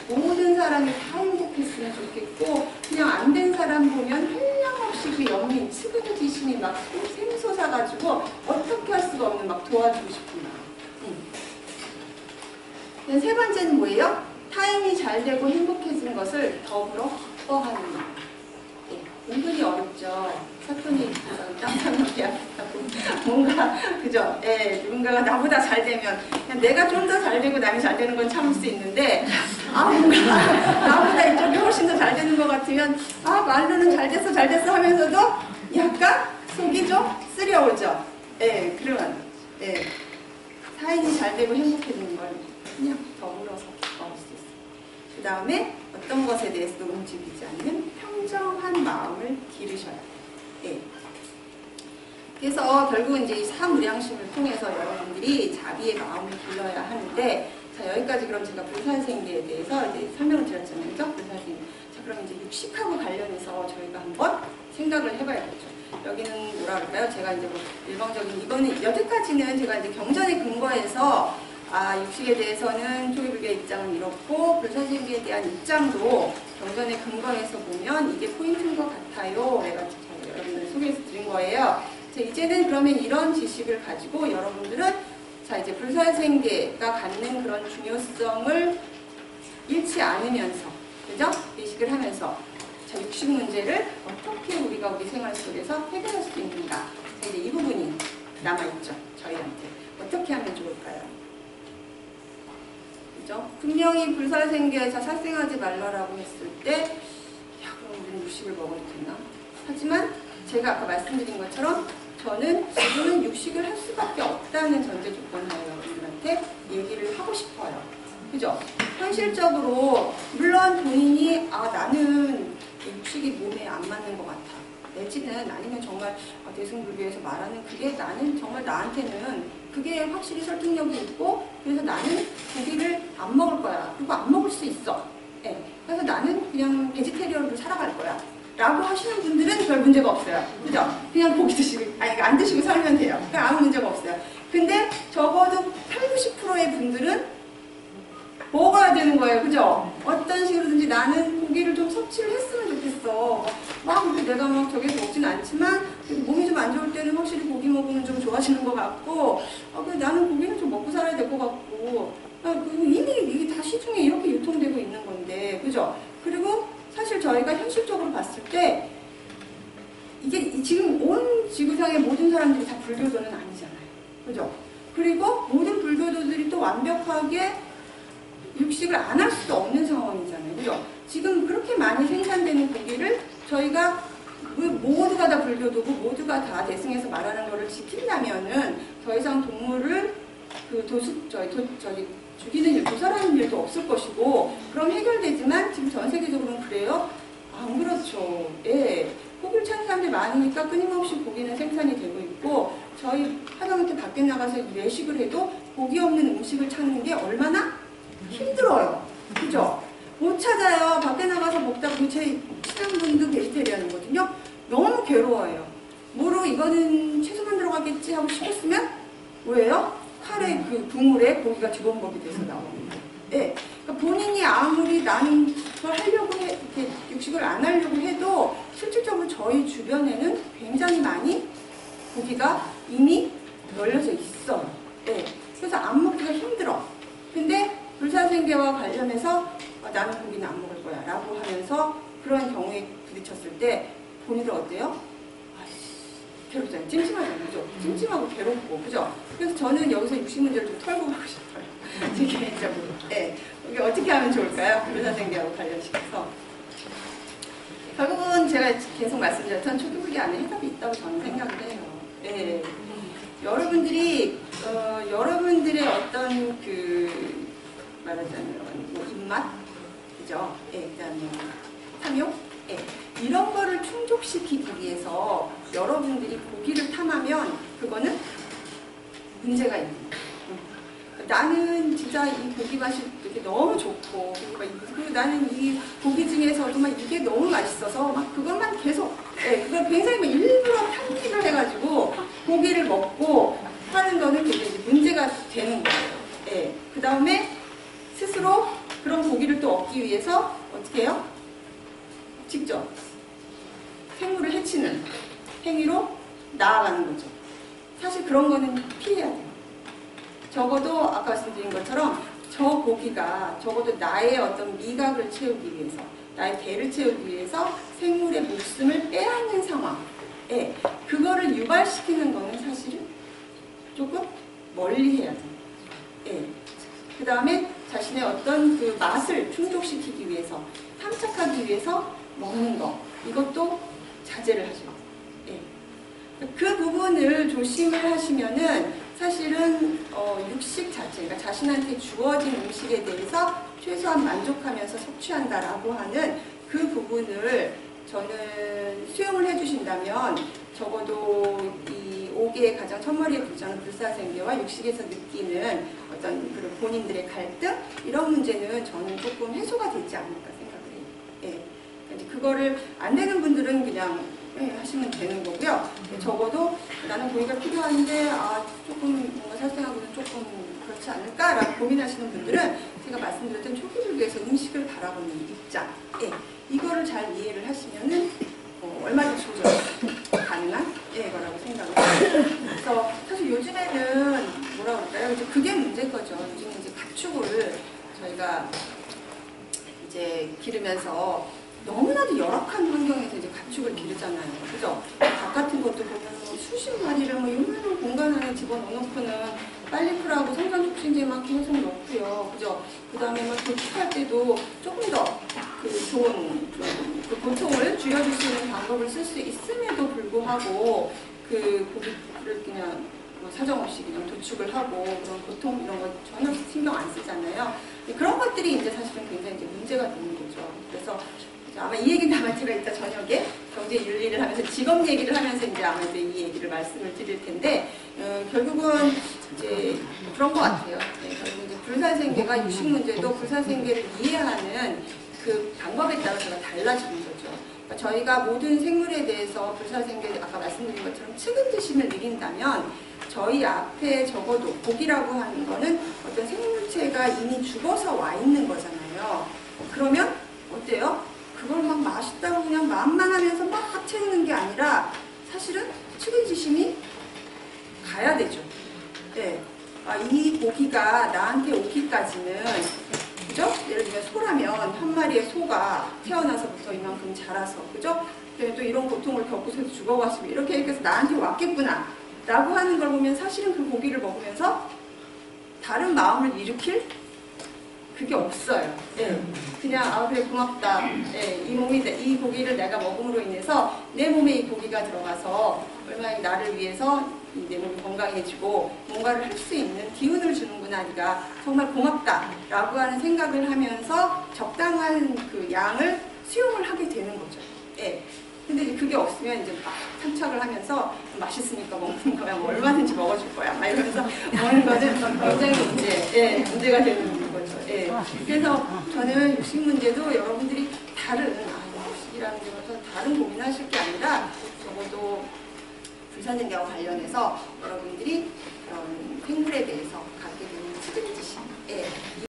모든 사람이 다 행복했으면 좋겠고 그냥 안 된 사람 보면 한량없이 그 연민, 측은지심이 막 샘솟아가지고 어떻게 할 수가 없는 막 도와주고 싶은 마음. 세 번째는 뭐예요? 타인이 잘 되고 행복해지는 것을 더불어 기뻐하는 마음. 네, 은근히 어렵죠. 사돈이 땅 사는 게 아니라고 뭔가 그죠? 예, 누군가가 나보다 잘 되면 그냥 내가 좀 더 잘 되고 남이 잘 되는 건 참을 수 있는데 뭔가 나보다 이쪽이 훨씬 더 잘 되는 것 같으면 말로는 잘 됐어 하면서도 약간 속이 좀 쓰려오죠. 예, 그러면 예, 타인이 잘 되고 행복해지는 걸 그냥 더불어서 기뻐할 수 있어요. 그 다음에 어떤 것에 대해서도 움직이지 않는 평정한 마음을 기르셔야 돼요. 예. 그래서 결국은 이제 이 사무량심을 통해서 여러분들이 자비의 마음을 길러야 하는데, 자, 여기까지 그럼 제가 불사생계에 대해서 이제 설명을 드렸잖아요. 그죠? 불사생계. 자, 그럼 이제 육식하고 관련해서 저희가 한번 생각을 해봐야겠죠. 여기는 뭐라 그럴까요? 제가 이제 뭐 일방적인, 이거는 여태까지는 제가 이제 경전에 근거해서 육식에 대해서는 초기불교의 입장은 이렇고, 불사생계에 대한 입장도 경전에 근거해서 보면 이게 포인트인 것 같아요. 내가 여러분들 소개해서 드린 거예요. 자, 이제는 그러면 이런 지식을 가지고 여러분들은 자, 이제 불사생계가 갖는 그런 중요성을 잃지 않으면서, 그죠? 의식을 하면서, 자, 육식 문제를 어떻게 우리가 우리 생활 속에서 해결할 수 있는가. 자, 이제 이 부분이 남아있죠. 저희한테. 어떻게 하면 좋을까요? 그죠? 분명히 불사생계에서 살생하지 말라라고 했을 때, 야, 그럼 우리는 육식을 먹어도 되나? 하지만 제가 아까 말씀드린 것처럼 저는 지금은 육식을 할 수밖에 없다는 전제 조건하에 여러분들한테 얘기를 하고 싶어요. 그죠? 현실적으로 물론 본인이 나는 육식이 몸에 안 맞는 것 같아. 내지는 아니면 정말 대승불교에서 말하는 그게 나는 정말 나한테는 그게 확실히 설득력이 있고 그래서 나는 고기를 안 먹을 거야. 그리고 안 먹을 수 있어. 네. 그래서 나는 그냥 베지테리언으로 살아갈 거야. 라고 하시는 분들은 별 문제가 없어요. 그죠? 그냥 고기 드시고, 안 드시고 살면 돼요. 그냥 아무 문제가 없어요. 근데 적어도 80, 90%의 분들은 먹어야 되는 거예요. 그죠? 어떤 식으로든지 나는 고기를 좀 섭취를 했으면 좋겠어. 막 그렇게 내가 막 저기서 먹지는 않지만, 몸이 좀 안 좋을 때는 확실히 고기 먹으면 좀 좋아지는 것 같고, 나는 고기는 좀 먹고 살아야 될 것 같고, 이미 이게 다 시중에 이렇게 유통되고 있는 건데, 그죠? 그리고 사실 저희가 현실적으로 봤을 때 이게 지금 온 지구상의 모든 사람들이 다 불교도는 아니잖아요. 그죠? 그리고 모든 불교도들이 또 완벽하게 육식을 안 할 수도 없는 상황이잖아요. 그죠? 지금 그렇게 많이 생산되는 고기를 저희가 모두가 다 불교도고 모두가 다 대승에서 말하는 거를 지킨다면은 더 이상 동물을 죽이는 일, 도살하는 일도 없을 것이고, 그럼 해결되지만 지금 전 세계적으로는 그래요? 안 그렇죠. 예. 고기를 찾는 사람들이 많으니까 끊임없이 고기는 생산이 되고 있고, 저희 하다못해 밖에 나가서 외식을 해도 고기 없는 음식을 찾는 게 얼마나 힘들어요. 그죠? 못 찾아요. 밖에 나가서 먹다 보면 제 친한 분도 베지테리언이거든요. 너무 괴로워요. 뭐로 이거는 채소만 들어가겠지 하고 싶었으면 왜요? 칼에 그 국물에 고기가 두범벅이 돼서 나옵니다. 예. 그러니까 본인이 아무리 나는 그걸 하려고 이렇게 육식을 안 하려고 해도 실질적으로 저희 주변에는 굉장히 많이 고기가 이미 널려져 있어요. 예. 그래서 안 먹기가 힘들어. 근데 불사생계와 관련해서 나는 고기는 안 먹을 거야 라고 하면서 그런 경우에 부딪혔을 때 본인들 어때요? 괴롭잖아요. 찜찜하잖아요. 그죠? 찜찜하고 괴롭고, 그죠? 그래서 저는 여기서 육식 문제를 좀 털고 가고 싶어요. 제 개인적으로. 네. 이게 어떻게 하면 좋을까요? 불사생계하고 관련시켜서. 결국은 제가 계속 말씀드렸던 초기불교 안에 해답이 있다고 저는 생각을 해요. 네. 여러분들의 어떤 말하자면, 입맛? 그죠? 예, 그다음에 탐욕? 예. 이런 거를 충족시키기 위해서 여러분들이 고기를 탐하면 그거는 문제가 있는 거예요. 나는 진짜 이 고기 맛이 이렇게 너무 좋고 그리고 나는 이 고기 중에서도 막 이게 너무 맛있어서 막 그것만 계속 그걸 굉장히 막 일부러 탐닉을 해가지고 고기를 먹고 하는 거는 그게 이제 문제가 되는 거예요. 그 다음에 스스로 그런 고기를 또 얻기 위해서 어떻게 해요? 직접 생물을 해치는 행위로 나아가는 거죠. 사실 그런 거는 피해야 돼요. 적어도 아까 말씀드린 것처럼 저 고기가 적어도 나의 어떤 미각을 채우기 위해서, 나의 배를 채우기 위해서 생물의 목숨을 빼앗는 상황에 그거를 유발시키는 거는 사실은 조금 멀리 해야 돼요. 그 다음에 자신의 어떤 그 맛을 충족시키기 위해서, 탐착하기 위해서 먹는 거, 이것도 자제를 하죠. 그 부분을 조심을 하시면은 사실은 육식 자체, 그러니까 자신한테 주어진 음식에 대해서 최소한 만족하면서 섭취한다라고 하는 그 부분을 저는 수용을 해주신다면 적어도 이 5개의 가장 첫머리에 붙자는 불사생계와 육식에서 느끼는 어떤 그런 본인들의 갈등 이런 문제는 저는 조금 해소가 되지 않을까 생각을 해요. 예. 이제 그거를 안 되는 분들은 그냥 하시면 되는 거고요. 적어도 나는 고기가 필요한데 조금 뭔가 살생하고는 조금 그렇지 않을까라고 고민하시는 분들은 제가 말씀드렸던 초기불교에서 음식을 바라보는 입장, 이거를 잘 이해를 하시면은 얼마든지 조절 가능한 거라고 생각을 해요. 그래서 사실 요즘에는 뭐라 그럴까요? 이제 그게 문제인 거죠. 요즘은 이제 가축을 저희가 이제 기르면서 너무나도 열악한 환경에서 이제 가축을 기르잖아요. 그죠? 닭 같은 것도 보면 수십 마리를 요만한 공간 안에 집어넣어놓고는 빨리 크라고 성장 촉진제 막 계속 넣고요. 그죠? 그 다음에 막 도축할 때도 조금 더 그 좋은 그 고통을 줄여줄 수 있는 방법을 쓸 수 있음에도 불구하고 그 고기를 그냥 사정없이 그냥 도축을 하고 그런 고통 이런 거 전혀 신경 안 쓰잖아요. 그런 것들이 이제 사실은 굉장히 이제 문제가 되는 거죠. 그래서 아마 이 얘기는 아마 제가 이따 저녁에 경제 윤리를 하면서 직업 얘기를 하면서 이제 아마 이제 이 얘기를 말씀을 드릴 텐데 결국은 이제 그런 것 같아요. 결국 이제 불사생계가 육식 문제도 불사생계를 이해하는 그 방법에 따라서 달라지는 거죠. 그러니까 저희가 모든 생물에 대해서 불사생계 아까 말씀드린 것처럼 측은지심을 느낀다면 저희 앞에 적어도 고기라고 하는 거는 어떤 생물체가 이미 죽어서 와 있는 거잖아요. 그러면 어때요? 그걸 막 맛있다고 그냥 마음만 하면서 막 채우는 게 아니라 사실은 측은지심이 가야 되죠. 이 고기가 나한테 오기까지는 그죠? 예를 들면 소라면 한 마리의 소가 태어나서부터 이만큼 자라서 그죠? 또 이런 고통을 겪고서 죽어가시고 이렇게 해서 나한테 왔겠구나 라고 하는 걸 보면 사실은 그 고기를 먹으면서 다른 마음을 일으킬 그게 없어요. 그냥 그래 고맙다. 이 고기를 내가 먹음으로 인해서 내 몸에 이 고기가 들어가서 얼마나 나를 위해서 내 몸이 건강해지고 뭔가를 할 수 있는 기운을 주는구나. 네가 정말 고맙다라고 하는 생각을 하면서 적당한 그 양을 수용을 하게 되는 거죠. 근데 이제 그게 없으면 이제 막 탄착을 하면서 맛있으니까 먹는 거야. 뭐 얼마든지 먹어줄 거야. 막 이러면서 먹는 거는 굉장히 문제가 되는 거죠. 그래서 저는 육식 문제도 여러분들이 다른 육식이라는 점에서 다른 고민하실 게 아니라 적어도 불사생계와 관련해서 여러분들이 그런 생물에 대해서 갖게 되는 측은지심,